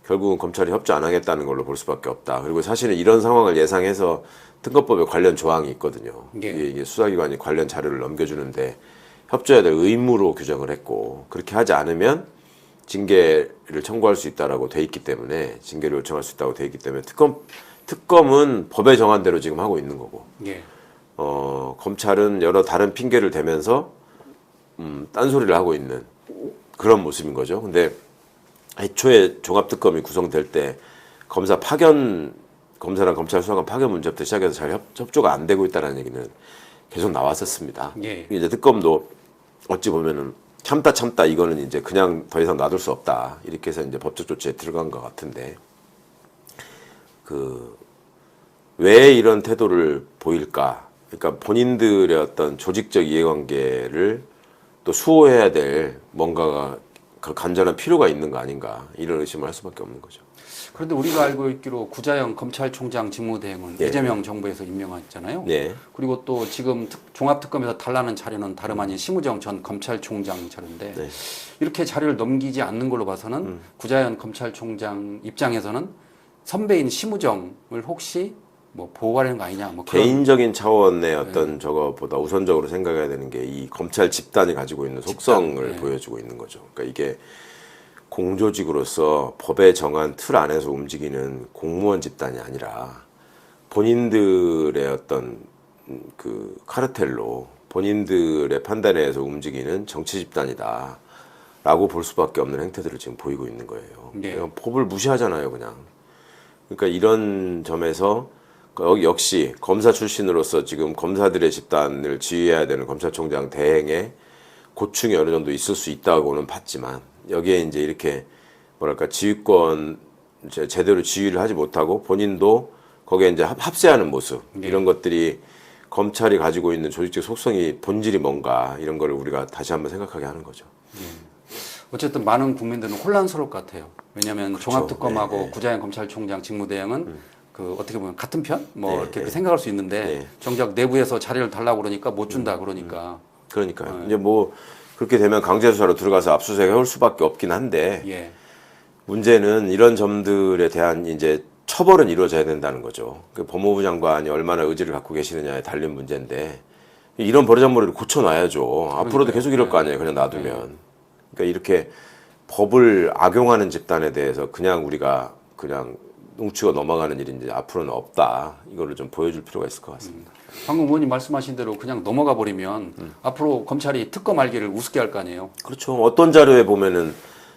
결국은 검찰이 협조 안 하겠다는 걸로 볼 수밖에 없다. 그리고 사실은 이런 상황을 예상해서 특검법에 관련 조항이 있거든요. 예. 이게 수사기관이 관련 자료를 넘겨주는데 협조해야 될 의무로 규정을 했고 그렇게 하지 않으면 징계를 청구할 수 있다라고 돼 있기 때문에 징계를 요청할 수 있다고 돼 있기 때문에 특검은 법에 정한 대로 지금 하고 있는 거고 예. 검찰은 여러 다른 핑계를 대면서 딴소리를 하고 있는 그런 모습인 거죠. 근데 애초에 종합특검이 구성될 때 검사랑 검찰 수사관 파견 문제부터 시작해서 잘 협조가 안 되고 있다는 얘기는 계속 나왔었습니다. 예. 이제 특검도 어찌 보면은 참다 이거는 이제 그냥 더 이상 놔둘 수 없다 이렇게 해서 이제 법적 조치에 들어간 것 같은데 왜 이런 태도를 보일까? 그러니까 본인들의 어떤 조직적 이해관계를 또 수호해야 될 뭔가가 그 간절한 필요가 있는 거 아닌가 이런 의심을 할 수밖에 없는 거죠. 그런데 우리가 알고 있기로 구자영 검찰총장 직무대행은 예. 이재명 정부에서 임명했잖아요. 네. 그리고 또 지금 종합특검에서 달라는 자료는 다름 아닌 심우정 전 검찰총장 자료인데 네. 이렇게 자료를 넘기지 않는 걸로 봐서는 구자연 검찰총장 입장에서는 선배인 심우정을 혹시 뭐 보호하려는 거 아니냐 뭐 그런 개인적인 차원의 어떤 저거보다 우선적으로 생각해야 되는 게 이 검찰 집단이 가지고 있는 속성을 네. 보여주고 있는 거죠. 그러니까 이게 공조직으로서 법에 정한 틀 안에서 움직이는 공무원 집단이 아니라 본인들의 어떤 그 카르텔로 본인들의 판단에 의해서 움직이는 정치 집단이다. 라고 볼 수밖에 없는 행태들을 지금 보이고 있는 거예요. 네. 그냥 법을 무시하잖아요, 그냥. 그러니까 이런 점에서 역시 검사 출신으로서 지금 검사들의 집단을 지휘해야 되는 검찰총장 대행에 고충이 어느 정도 있을 수 있다고는 봤지만 여기에 이제 이렇게 뭐랄까 지휘권 제대로 지휘를 하지 못하고 본인도 거기에 이제 합세하는 모습 이런 것들이 검찰이 가지고 있는 조직적 속성이 본질이 뭔가 이런 거를 우리가 다시 한번 생각하게 하는 거죠. 어쨌든 많은 국민들은 혼란스러울 것 같아요. 왜냐하면 그렇죠. 종합특검하고 네. 구자영 검찰총장 직무대행은 그 어떻게 보면 같은 편? 뭐 네, 이렇게 네. 생각할 수 있는데 네. 정작 내부에서 자료를 달라고 그러니까 못 준다 그러니까 그러니까요. 이제 뭐 그렇게 되면 강제 수사로 들어가서 압수수색 해올 수밖에 없긴 한데 예. 문제는 이런 점들에 대한 이제 처벌은 이루어져야 된다는 거죠. 그 법무부 장관이 얼마나 의지를 갖고 계시느냐에 달린 문제인데 이런 버르장머리를 고쳐놔야죠. 앞으로도 계속 이럴 거 아니에요. 그냥 놔두면. 그러니까 이렇게 법을 악용하는 집단에 대해서 그냥 우리가 그냥 뭉치고 넘어가는 일이 이제 앞으로는 없다. 이거를 좀 보여줄 필요가 있을 것 같습니다. 방금 의원님 말씀하신 대로 그냥 넘어가 버리면 앞으로 검찰이 특검 알기를 우습게 할 거 아니에요. 그렇죠. 어떤 자료에 보면은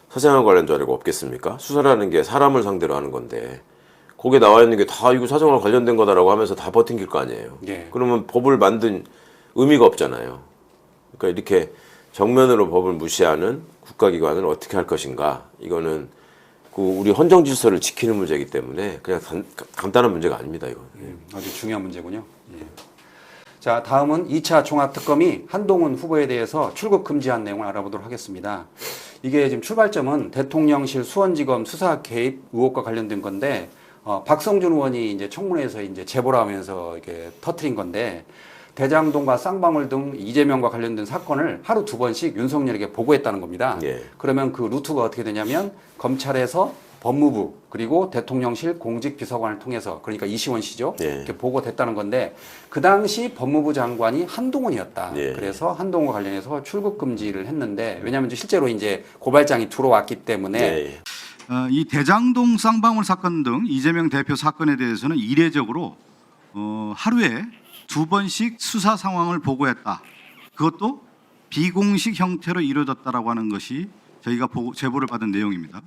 사생활 관련 자료가 없겠습니까? 수사라는 게 사람을 상대로 하는 건데 거기에 나와 있는 게 다 이거 사생활 관련된 거다라고 하면서 다 버팅길 거 아니에요. 예. 그러면 법을 만든 의미가 없잖아요. 그러니까 이렇게 정면으로 법을 무시하는 국가기관을 어떻게 할 것인가? 이거는 그 우리 헌정 질서를 지키는 문제이기 때문에 그냥 간단한 문제가 아닙니다. 이거. 아주 중요한 문제군요. 예. 자, 다음은 2차 종합특검이 한동훈 후보에 대해서 출국 금지한 내용을 알아보도록 하겠습니다. 이게 지금 출발점은 대통령실 수원지검 수사 개입 의혹과 관련된 건데 박성준 의원이 이제 청문회에서 이제 제보를 하면서 이렇게 터트린 건데 대장동과 쌍방울 등 이재명과 관련된 사건을 하루 2번씩 윤석열에게 보고했다는 겁니다. 예. 그러면 그 루트가 어떻게 되냐면 검찰에서 법무부 그리고 대통령실 공직비서관을 통해서 그러니까 이시원 씨죠. 예. 이렇게 보고됐다는 건데 그 당시 법무부 장관이 한동훈이었다. 예. 그래서 한동훈과 관련해서 출국 금지를 했는데 왜냐하면 실제로 이제 고발장이 들어왔기 때문에 예. 이 대장동 쌍방울 사건 등 이재명 대표 사건에 대해서는 이례적으로 하루에 2번씩 수사 상황을 보고했다. 그것도 비공식 형태로 이루어졌다라고 하는 것이 저희가 제보를 받은 내용입니다.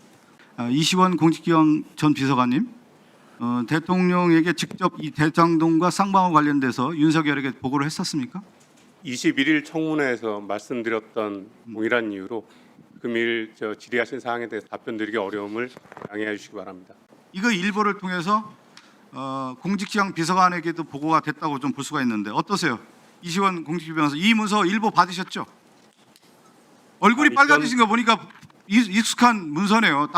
이시원 공직기강 전 비서관님, 대통령에게 직접 이 대장동과 쌍방울 관련돼서 윤석열에게 보고를 했었습니까? 21일 청문회에서 말씀드렸던 동일한 이유로 금일 질의하신 사항에 대해서 답변드리기 어려움을 양해해 주시기 바랍니다. 이거 일보를 통해서 공직기강 비서관에게도 보고가 됐다고 좀 볼 수가 있는데 어떠세요? 이시원 공직기강 변호사 이 문서 일보 받으셨죠? 얼굴이 아니, 빨개지신 거 보니까 익숙한 문서네요.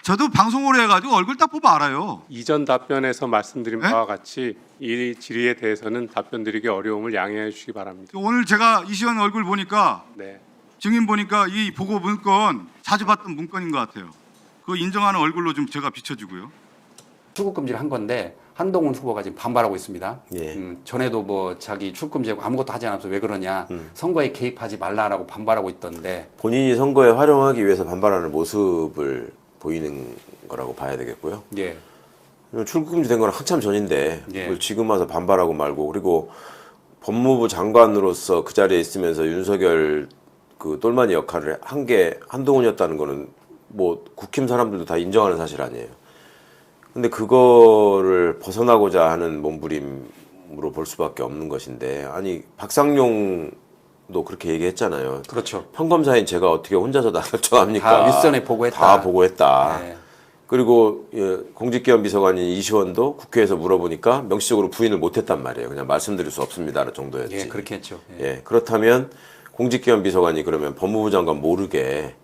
저도 방송을 해가지고 얼굴 딱 보면 알아요. 이전 답변에서 말씀드린 네? 바와 같이 이 질의에 대해서는 답변드리기 어려움을 양해해 주시기 바랍니다. 오늘 제가 이시원 얼굴 보니까 네. 증인 보니까 이 보고 문건 자주 봤던 문건인 것 같아요. 그거 인정하는 얼굴로 좀 제가 비춰주고요. 출국 금지를 한 건데 한동훈 후보가 지금 반발하고 있습니다. 예. 전에도 뭐 자기 출국 금지하고 아무것도 하지 않아서 왜 그러냐 선거에 개입하지 말라라고 반발하고 있던데 본인이 선거에 활용하기 위해서 반발하는 모습을 보이는 거라고 봐야 되겠고요. 예. 출국금지된 건 한참 전인데 예. 그걸 지금 와서 반발하고 말고 그리고 법무부 장관으로서 그 자리에 있으면서 윤석열 그 똘마니 역할을 한 게 한동훈이었다는 거는 뭐 국힘 사람들도 다 인정하는 사실 아니에요. 근데 그거를 벗어나고자 하는 몸부림으로 볼 수밖에 없는 것인데 아니 박상용도 그렇게 얘기했잖아요. 그렇죠. 평검사인 제가 어떻게 혼자서 다 결정합니까? 다 윗선에 보고했다. 다 보고했다. 네. 그리고 공직기관 비서관인 이시원도 국회에서 물어보니까 명시적으로 부인을 못했단 말이에요. 그냥 말씀드릴 수 없습니다 정도였지. 예, 그렇게 했죠. 예. 예, 그렇다면 공직기관 비서관이 그러면 법무부 장관 모르게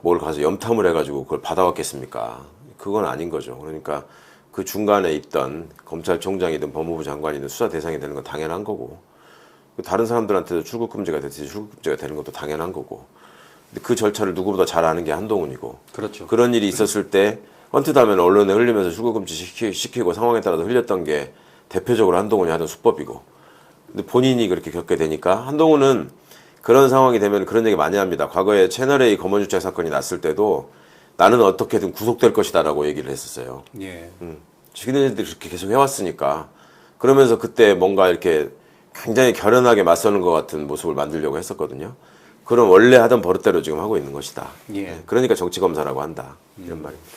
뭘 가서 염탐을 해가지고 그걸 받아왔겠습니까? 그건 아닌 거죠. 그러니까 그 중간에 있던 검찰총장이든 법무부 장관이든 수사 대상이 되는 건 당연한 거고 다른 사람들한테도 출국 금지가 됐듯이 출국 금지가 되는 것도 당연한 거고 근데 그 절차를 누구보다 잘 아는 게 한동훈이고 그렇죠. 그런 일이 있었을 때 헌트하면 언론에 흘리면서 출국 금지 시키고 상황에 따라서 흘렸던 게 대표적으로 한동훈이 하던 수법이고 근데 본인이 그렇게 겪게 되니까 한동훈은 그런 상황이 되면 그런 얘기 많이 합니다. 과거에 채널A 검언유착 사건이 났을 때도 나는 어떻게든 구속될 것이다라고 얘기를 했었어요. 예. 지금들이 그렇게 계속 해왔으니까 그러면서 그때 뭔가 이렇게 굉장히 결연하게 맞서는 것 같은 모습을 만들려고 했었거든요. 그럼 원래 하던 버릇대로 지금 하고 있는 것이다. 예. 그러니까 정치검사라고 한다. 이런 말입니다.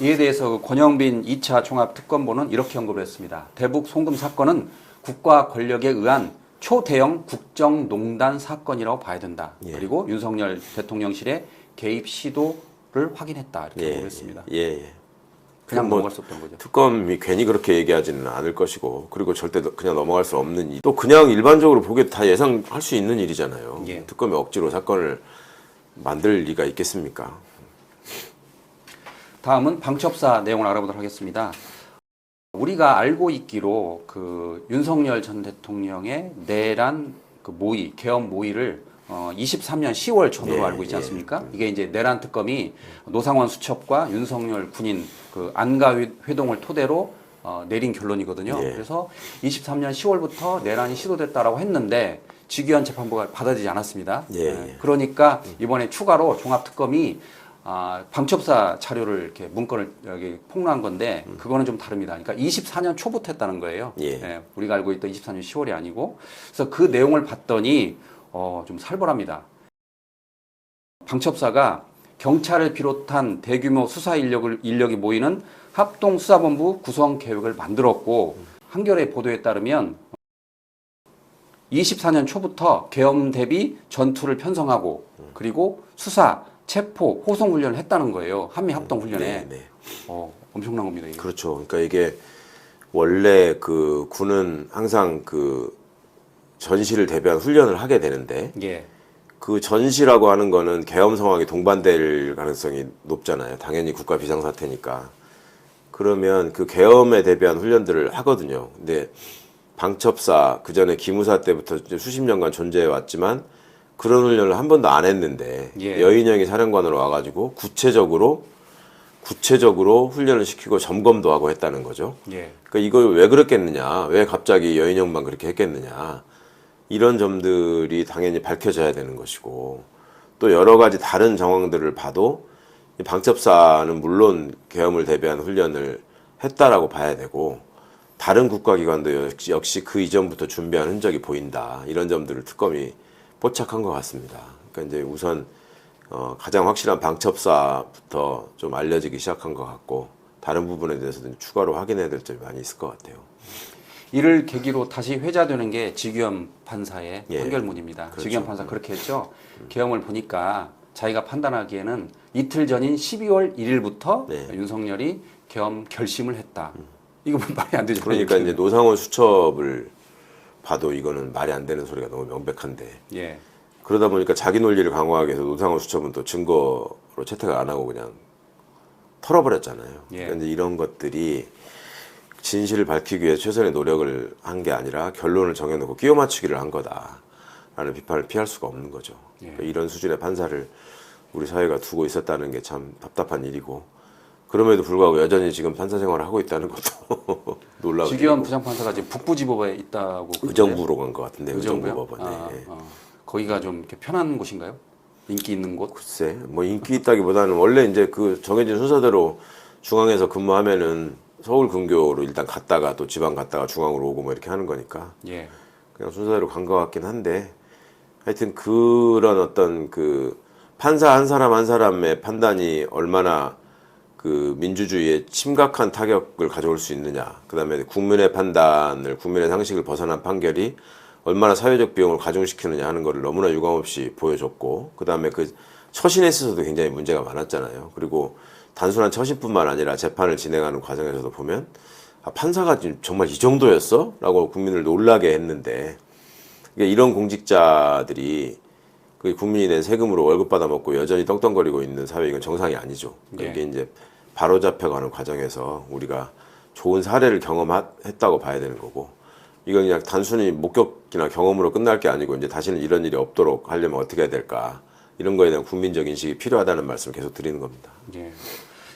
이에 대해서 그 권영빈 2차 종합특검본은 이렇게 언급을 했습니다. 대북 송금 사건은 국가 권력에 의한 초대형 국정농단 사건이라고 봐야 된다. 예. 그리고 윤석열 대통령실의 개입 시도를 확인했다. 이렇게 예, 언급했습니다. 예, 예. 그냥 뭐 넘어갈 수 없던 거죠. 특검이 괜히 그렇게 얘기하지는 않을 것이고, 그리고 절대 그냥 넘어갈 수 없는 일. 또 그냥 일반적으로 보기에 다 예상할 수 있는 일이잖아요. 예. 특검이 억지로 사건을 만들 리가 있겠습니까? 다음은 방첩사 내용을 알아보도록 하겠습니다. 우리가 알고 있기로 그 윤석열 전 대통령의 내란 그 모의, 계엄 모의를 23년 10월 전으로 예, 알고 있지 예. 않습니까? 이게 이제 내란 특검이 노상원 수첩과 윤석열 군인 그 안가 회동을 토대로 내린 결론이거든요. 예. 그래서 23년 10월부터 내란이 시도됐다라고 했는데 직위원 재판부가 받아들이지 않았습니다. 예. 그러니까 이번에 추가로 종합특검이 방첩사 자료를 이렇게 문건을 여기 폭로한 건데 그거는 좀 다릅니다. 그러니까 24년 초부터 했다는 거예요. 예. 우리가 알고 있던 24년 10월이 아니고 그래서 그 내용을 봤더니 좀 살벌합니다. 방첩사가 경찰을 비롯한 대규모 수사 인력이 모이는 합동수사본부 구성 계획을 만들었고 한겨레 보도에 따르면 24년 초부터 계엄 대비 전투를 편성하고 그리고 수사, 체포, 호송 훈련을 했다는 거예요. 한미 합동 훈련에. 네. 엄청난 겁니다. 이게. 그렇죠. 그러니까 이게 원래 그 군은 항상 그 전시를 대비한 훈련을 하게 되는데 예. 그 전시라고 하는 거는 계엄 상황이 동반될 가능성이 높잖아요. 당연히 국가 비상사태니까. 그러면 그 계엄에 대비한 훈련들을 하거든요. 근데 방첩사 그 전에 기무사 때부터 이제 수십 년간 존재해 왔지만 그런 훈련을 한 번도 안 했는데 예. 여인영이 사령관으로 와가지고 구체적으로 훈련을 시키고 점검도 하고 했다는 거죠. 예. 그러니까 이걸 왜 그랬겠느냐, 왜 갑자기 여인영만 그렇게 했겠느냐, 이런 점들이 당연히 밝혀져야 되는 것이고, 또 여러 가지 다른 정황들을 봐도 이 방첩사는 물론 계엄을 대비한 훈련을 했다라고 봐야 되고, 다른 국가기관도 역시 그 이전부터 준비한 흔적이 보인다, 이런 점들을 특검이 포착한 것 같습니다. 그러니까 이제 우선 가장 확실한 방첩사부터 좀 알려지기 시작한 것 같고, 다른 부분에 대해서도 추가로 확인해야 될 점이 많이 있을 것 같아요. 이를 계기로 다시 회자되는 게 직위원 판사의 예. 판결문입니다. 그렇죠. 직위원 판사 그렇게 했죠. 계엄을 보니까 자기가 판단하기에는 이틀 전인 12월 1일부터 네. 윤석열이 계엄 결심을 했다. 이거 뭐 말이 안 되죠. 그러니까 이제 노상원 수첩을 봐도 이거는 말이 안 되는 소리가 너무 명백한데, 예. 그러다 보니까 자기 논리를 강화하기 위해서 노상원 수첩은 또 증거로 채택을 안 하고 그냥 털어버렸잖아요. 예. 그러니까 이제 이런 것들이 진실을 밝히기 위해 최선의 노력을 한 게 아니라 결론을 정해놓고 끼워 맞추기를 한 거다라는 비판을 피할 수가 없는 거죠. 예. 그러니까 이런 수준의 판사를 우리 사회가 두고 있었다는 게 참 답답한 일이고, 그럼에도 불구하고 여전히 지금 판사 생활을 하고 있다는 것도 놀라운 직위원 일이고. 부장판사가 지금 북부지법에 있다고. 의정부로 간 것 같은데, 의정부요? 의정부 법원에. 거기가 좀 이렇게 편한 곳인가요? 인기 있는 곳? 글쎄, 뭐 인기 있다기보다는 원래 이제 그 정해진 순서대로 중앙에서 근무하면은 서울 근교로 일단 갔다가 또 지방 갔다가 중앙으로 오고 뭐 이렇게 하는 거니까 예. 그냥 순서대로 간 것 같긴 한데, 하여튼 그런 어떤 그 판사 한 사람 한 사람의 판단이 얼마나 그 민주주의에 심각한 타격을 가져올 수 있느냐, 그 다음에 국민의 판단을, 국민의 상식을 벗어난 판결이 얼마나 사회적 비용을 가중시키느냐 하는 것을 너무나 유감없이 보여줬고, 그 다음에 그 처신에 있어서도 굉장히 문제가 많았잖아요. 그리고 단순한 처신뿐만 아니라 재판을 진행하는 과정에서도 보면 판사가 정말 이 정도였어? 라고 국민을 놀라게 했는데, 그러니까 이런 공직자들이 그 국민이 낸 세금으로 월급 받아먹고 여전히 떵떵거리고 있는 사회, 이건 정상이 아니죠. 그러니까 이게 이제 바로 잡혀가는 과정에서 우리가 좋은 사례를 경험했다고 봐야 되는 거고, 이건 그냥 단순히 목격이나 경험으로 끝날 게 아니고 이제 다시는 이런 일이 없도록 하려면 어떻게 해야 될까, 이런 거에 대한 국민적 인식이 필요하다는 말씀을 계속 드리는 겁니다. 예.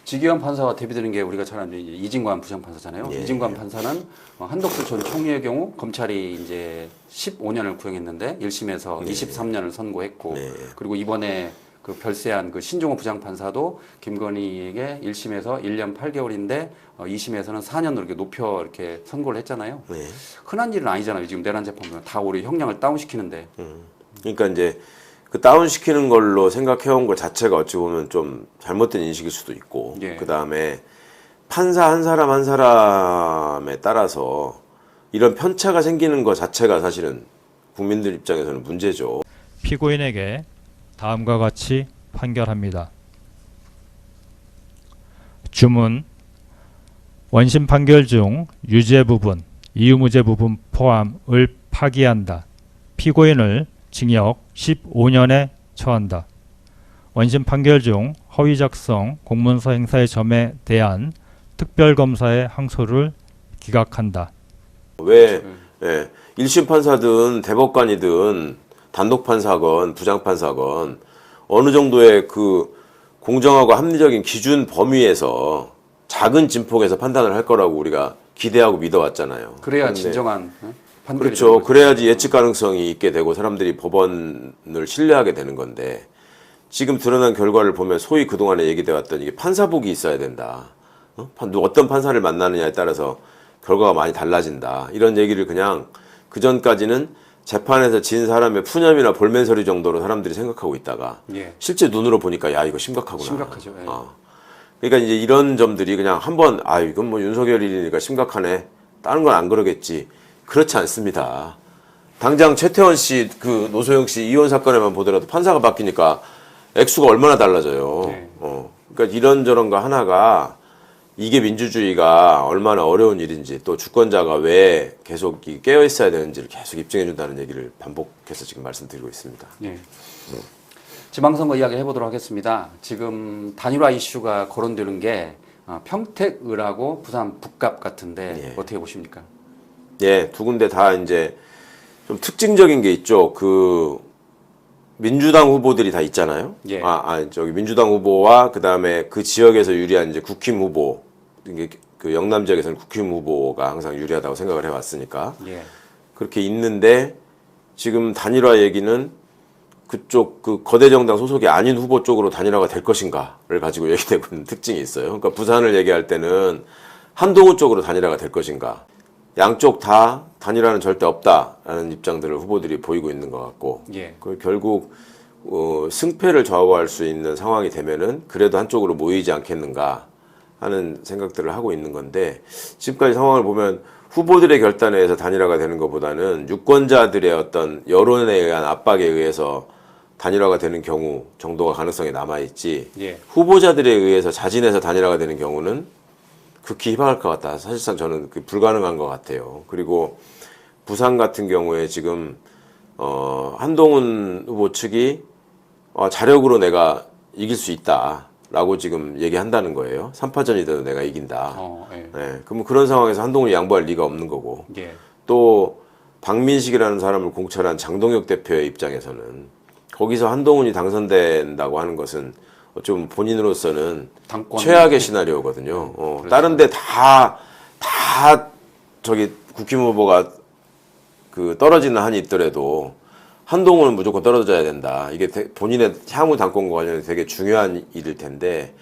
직위원 판사와 대비되는 게 우리가 잘 아는 이제 이진관 부장판사잖아요. 예. 이진관 판사는 한덕수 전 총리의 경우 검찰이 이제 15년을 구형했는데 1심에서 23년을 선고했고, 네. 그리고 이번에 그 별세한 그 신종호 부장판사도 김건희에게 1심에서 1년 8개월인데 2심에서는 4년으로 이렇게 높여 이렇게 선고를 했잖아요. 네. 흔한 일은 아니잖아요. 지금 내란 재판 보면 다 우리 형량을 다운시키는데. 그러니까 이제 그 다운시키는 걸로 생각해온 것 자체가 어찌 보면 좀 잘못된 인식일 수도 있고, 예. 그 다음에 판사 한 사람 한 사람에 따라서 이런 편차가 생기는 것 자체가 사실은 국민들 입장에서는 문제죠. 피고인에게 다음과 같이 판결합니다. 주문 원심 판결 중 유죄 부분, 이유무죄 부분 포함을 파기한다. 피고인을 징역 15년에 처한다. 원심 판결 중 허위 작성 공문서 행사의 점에 대한 특별검사의 항소를 기각한다. 왜 1심 판사든 대법관이든 단독 판사건 부장 판사건 어느 정도의 그 공정하고 합리적인 기준 범위에서 작은 진폭에서 판단을 할 거라고 우리가 기대하고 믿어왔잖아요. 그래야 그런데 진정한 판결이 그렇죠. 되는 거죠. 그래야지 예측 가능성이 있게 되고 사람들이 법원을 신뢰하게 되는 건데 지금 드러난 결과를 보면 소위 그동안에 얘기돼 왔던 이게 판사복이 있어야 된다. 어떤 판사를 만나느냐에 따라서 결과가 많이 달라진다. 이런 얘기를 그냥 그전까지는 재판에서 진 사람의 푸념이나 볼멘서리 정도로 사람들이 생각하고 있다가 예. 실제 눈으로 보니까 야 이거 심각하구나. 심각하죠. 예. 그러니까 이제 이런 점들이 그냥 한번 이건 뭐 윤석열 일이니까 심각하네. 다른 건 안 그러겠지. 그렇지 않습니다. 당장 최태원 씨, 그 노소영 씨 이혼 사건에만 보더라도 판사가 바뀌니까 액수가 얼마나 달라져요. 네. 그러니까 이런저런 거 하나가 이게 민주주의가 얼마나 어려운 일인지 또 주권자가 왜 계속 깨어 있어야 되는지를 계속 입증해 준다는 얘기를 반복해서 지금 말씀드리고 있습니다. 예. 지방선거 이야기 해보도록 하겠습니다. 지금 단일화 이슈가 거론되는 게 평택을하고 부산 북갑 같은데 예. 어떻게 보십니까? 예, 두 군데 다 이제 좀 특징적인 게 있죠. 그 민주당 후보들이 다 있잖아요. 예. 저기 민주당 후보와 그 다음에 그 지역에서 유리한 이제 국힘 후보, 이게 그 영남 지역에서는 국힘 후보가 항상 유리하다고 생각을 해왔으니까 예. 그렇게 있는데 지금 단일화 얘기는 그쪽 그 거대 정당 소속이 아닌 후보 쪽으로 단일화가 될 것인가를 가지고 얘기되고 있는 특징이 있어요. 그러니까 부산을 얘기할 때는 한동훈 쪽으로 단일화가 될 것인가. 양쪽 다 단일화는 절대 없다라는 입장들을 후보들이 보이고 있는 것 같고 예. 그 결국 승패를 좌우할 수 있는 상황이 되면은 그래도 한쪽으로 모이지 않겠는가 하는 생각들을 하고 있는 건데 지금까지 상황을 보면 후보들의 결단에 의해서 단일화가 되는 것보다는 유권자들의 어떤 여론에 의한 압박에 의해서 단일화가 되는 경우 정도가 가능성이 남아있지 예. 후보자들에 의해서 자진해서 단일화가 되는 경우는 극히 희박할 것 같다. 사실상 저는 불가능한 것 같아요. 그리고 부산 같은 경우에 지금 한동훈 후보 측이 자력으로 내가 이길 수 있다라고 지금 얘기한다는 거예요. 3파전이라도 내가 이긴다. 예. 네, 그러면 그런 상황에서 한동훈이 양보할 리가 없는 거고 예. 또 박민식이라는 사람을 공천한 장동혁 대표의 입장에서는 거기서 한동훈이 당선된다고 하는 것은 좀 본인으로서는 당권 최악의 시나리오거든요. 그렇죠. 다른 데 다 저기 국힘 후보가 그 떨어지는 한이 있더라도 한동훈은 무조건 떨어져야 된다. 이게 본인의 향후 당권과 관련해서 되게 중요한 일일 텐데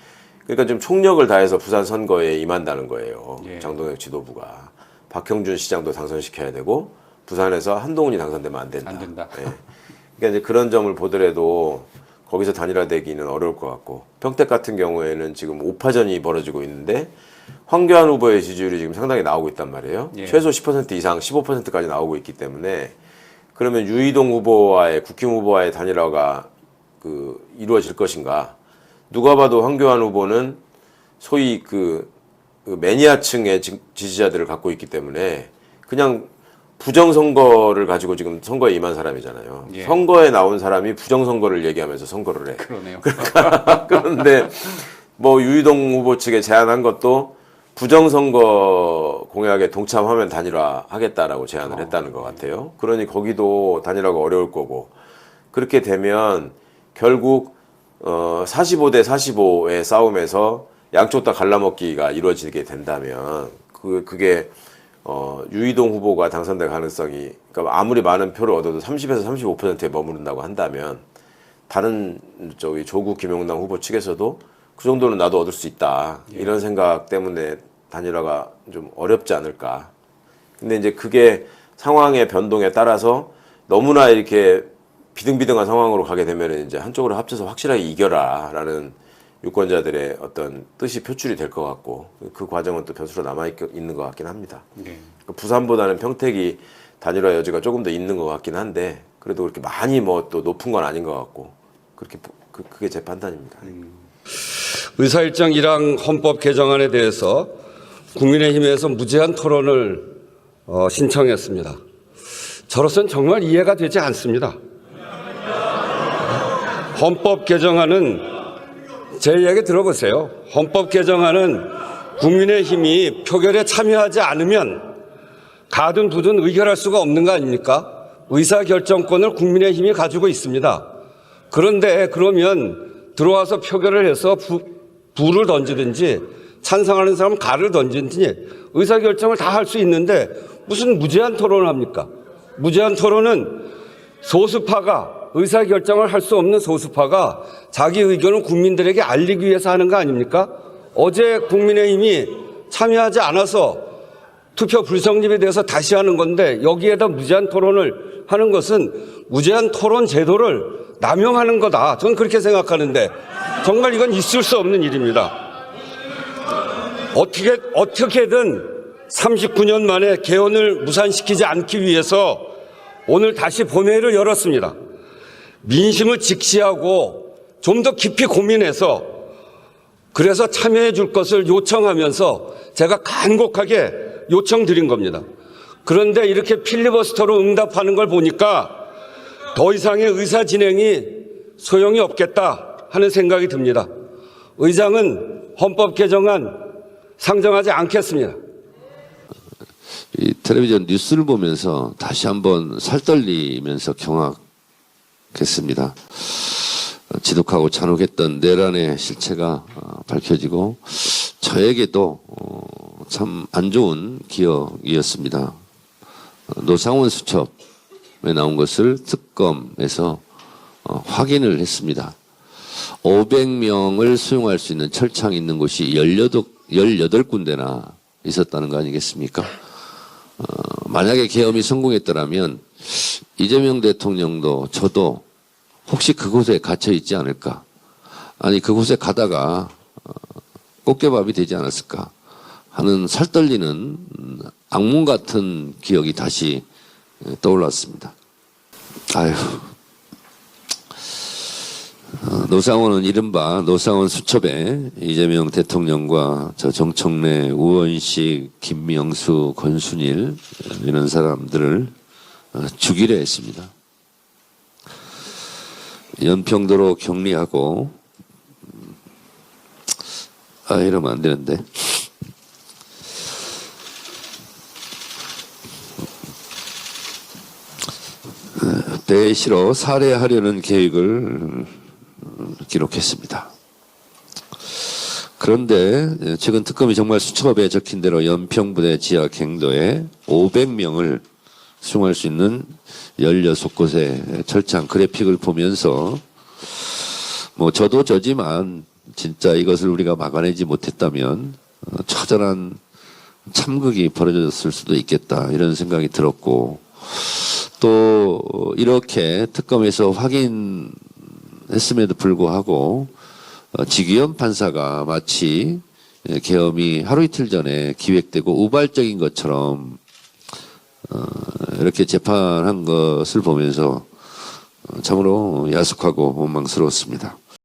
그러니까 좀 총력을 다해서 부산 선거에 임한다는 거예요. 예. 장동혁 지도부가. 박형준 시장도 당선시켜야 되고 부산에서 한동훈이 당선되면 안 된다. 안 된다. 예. 그러니까 이제 그런 점을 보더라도 거기서 단일화되기는 어려울 것 같고 평택 같은 경우에는 지금 5파전이 벌어지고 있는데 황교안 후보의 지지율이 지금 상당히 나오고 있단 말이에요. 예. 최소 10% 이상 15%까지 나오고 있기 때문에 그러면 유이동 후보와의 국힘 후보와의 단일화가 이루어질 것인가? 누가 봐도 황교안 후보는 소위 그 매니아층의 지지자들을 갖고 있기 때문에 그냥 부정선거를 가지고 지금 선거에 임한 사람이잖아요. 예. 선거에 나온 사람이 부정선거를 얘기하면서 선거를 해. 그러네요. 그런데 뭐 유이동 후보 측에 제안한 것도 부정선거 공약에 동참하면 단일화하겠다라고 제안을 했다는 것 같아요. 그러니 거기도 단일화가 어려울 거고 그렇게 되면 결국 45대 45의 싸움에서 양쪽 다 갈라먹기가 이루어지게 된다면 그게 유이동 후보가 당선될 가능성이 그러니까 아무리 많은 표를 얻어도 30에서 35%에 머무른다고 한다면 다른 저기 조국 김용남 후보 측에서도 그 정도는 나도 얻을 수 있다. 예. 이런 생각 때문에 단일화가 좀 어렵지 않을까. 근데 이제 그게 상황의 변동에 따라서 너무나 이렇게 비등비등한 상황으로 가게 되면 이제 한쪽으로 합쳐서 확실하게 이겨라 라는 유권자들의 어떤 뜻이 표출이 될 것 같고 그 과정은 또 변수로 남아있는 것 같긴 합니다. 예. 부산보다는 평택이 단일화 여지가 조금 더 있는 것 같긴 한데 그래도 그렇게 많이 뭐 또 높은 건 아닌 것 같고 그렇게 그게 제 판단입니다. 의사일정 1항 헌법 개정안에 대해서 국민의힘에서 무제한 토론을 신청했습니다. 저로서는 정말 이해가 되지 않습니다. 헌법 개정안은 제 이야기 들어보세요. 헌법 개정안은 국민의힘이 표결에 참여하지 않으면 가든 부든 의결할 수가 없는 거 아닙니까? 의사결정권을 국민의힘이 가지고 있습니다. 그런데 그러면 들어와서 표결을 해서 부를 던지든지 찬성하는 사람은 가를 던지든지 의사결정을 다 할 수 있는데 무슨 무제한 토론을 합니까? 무제한 토론은 소수파가 의사결정을 할 수 없는 소수파가 자기 의견을 국민들에게 알리기 위해서 하는 거 아닙니까? 어제 국민의힘이 참여하지 않아서 투표 불성립에 대해서 다시 하는 건데 여기에다 무제한 토론을 하는 것은 무제한 토론 제도를 남용하는 거다. 저는 그렇게 생각하는데 정말 이건 있을 수 없는 일입니다. 어떻게든 39년 만에 개헌을 무산시키지 않기 위해서 오늘 다시 본회의를 열었습니다. 민심을 직시하고 좀 더 깊이 고민해서 그래서 참여해 줄 것을 요청하면서 제가 간곡하게 요청드린 겁니다. 그런데 이렇게 필리버스터로 응답하는 걸 보니까 더 이상의 의사 진행이 소용이 없겠다 하는 생각이 듭니다. 의장은 헌법 개정안 상정하지 않겠습니다. 이 텔레비전 뉴스를 보면서 다시 한번 살떨리면서 경악했습니다. 지독하고 잔혹했던 내란의 실체가 밝혀지고 저에게도 참 안 좋은 기억이었습니다. 노상원 수첩에 나온 것을 특검에서 확인을 했습니다. 500명을 수용할 수 있는 철창이 있는 곳이 18군데나 있었다는 거 아니겠습니까? 만약에 계엄이 성공했더라면 이재명 대통령도 저도 혹시 그곳에 갇혀 있지 않을까? 아니 그곳에 가다가 꽃게밥이 되지 않았을까? 하는 살떨리는 악몽 같은 기억이 다시 떠올랐습니다. 아유. 노상원은 이른바 노상원 수첩에 이재명 대통령과 저 정청래, 우원식, 김명수, 권순일 이런 사람들을 죽이려 했습니다. 연평도로 격리하고 이러면 안 되는데 대시로 살해하려는 계획을 기록했습니다. 그런데 최근 특검이 정말 수첩에 적힌 대로 연평부대 지하 갱도에 500명을 수용할 수 있는 16곳의 철창 그래픽을 보면서 뭐 저도 저지만 진짜 이것을 우리가 막아내지 못했다면 처절한 참극이 벌어졌을 수도 있겠다 이런 생각이 들었고 또 이렇게 특검에서 확인했음에도 불구하고 지기현 판사가 마치 계엄이 하루 이틀 전에 기획되고 우발적인 것처럼 이렇게 재판한 것을 보면서 참으로 야속하고 원망스러웠습니다.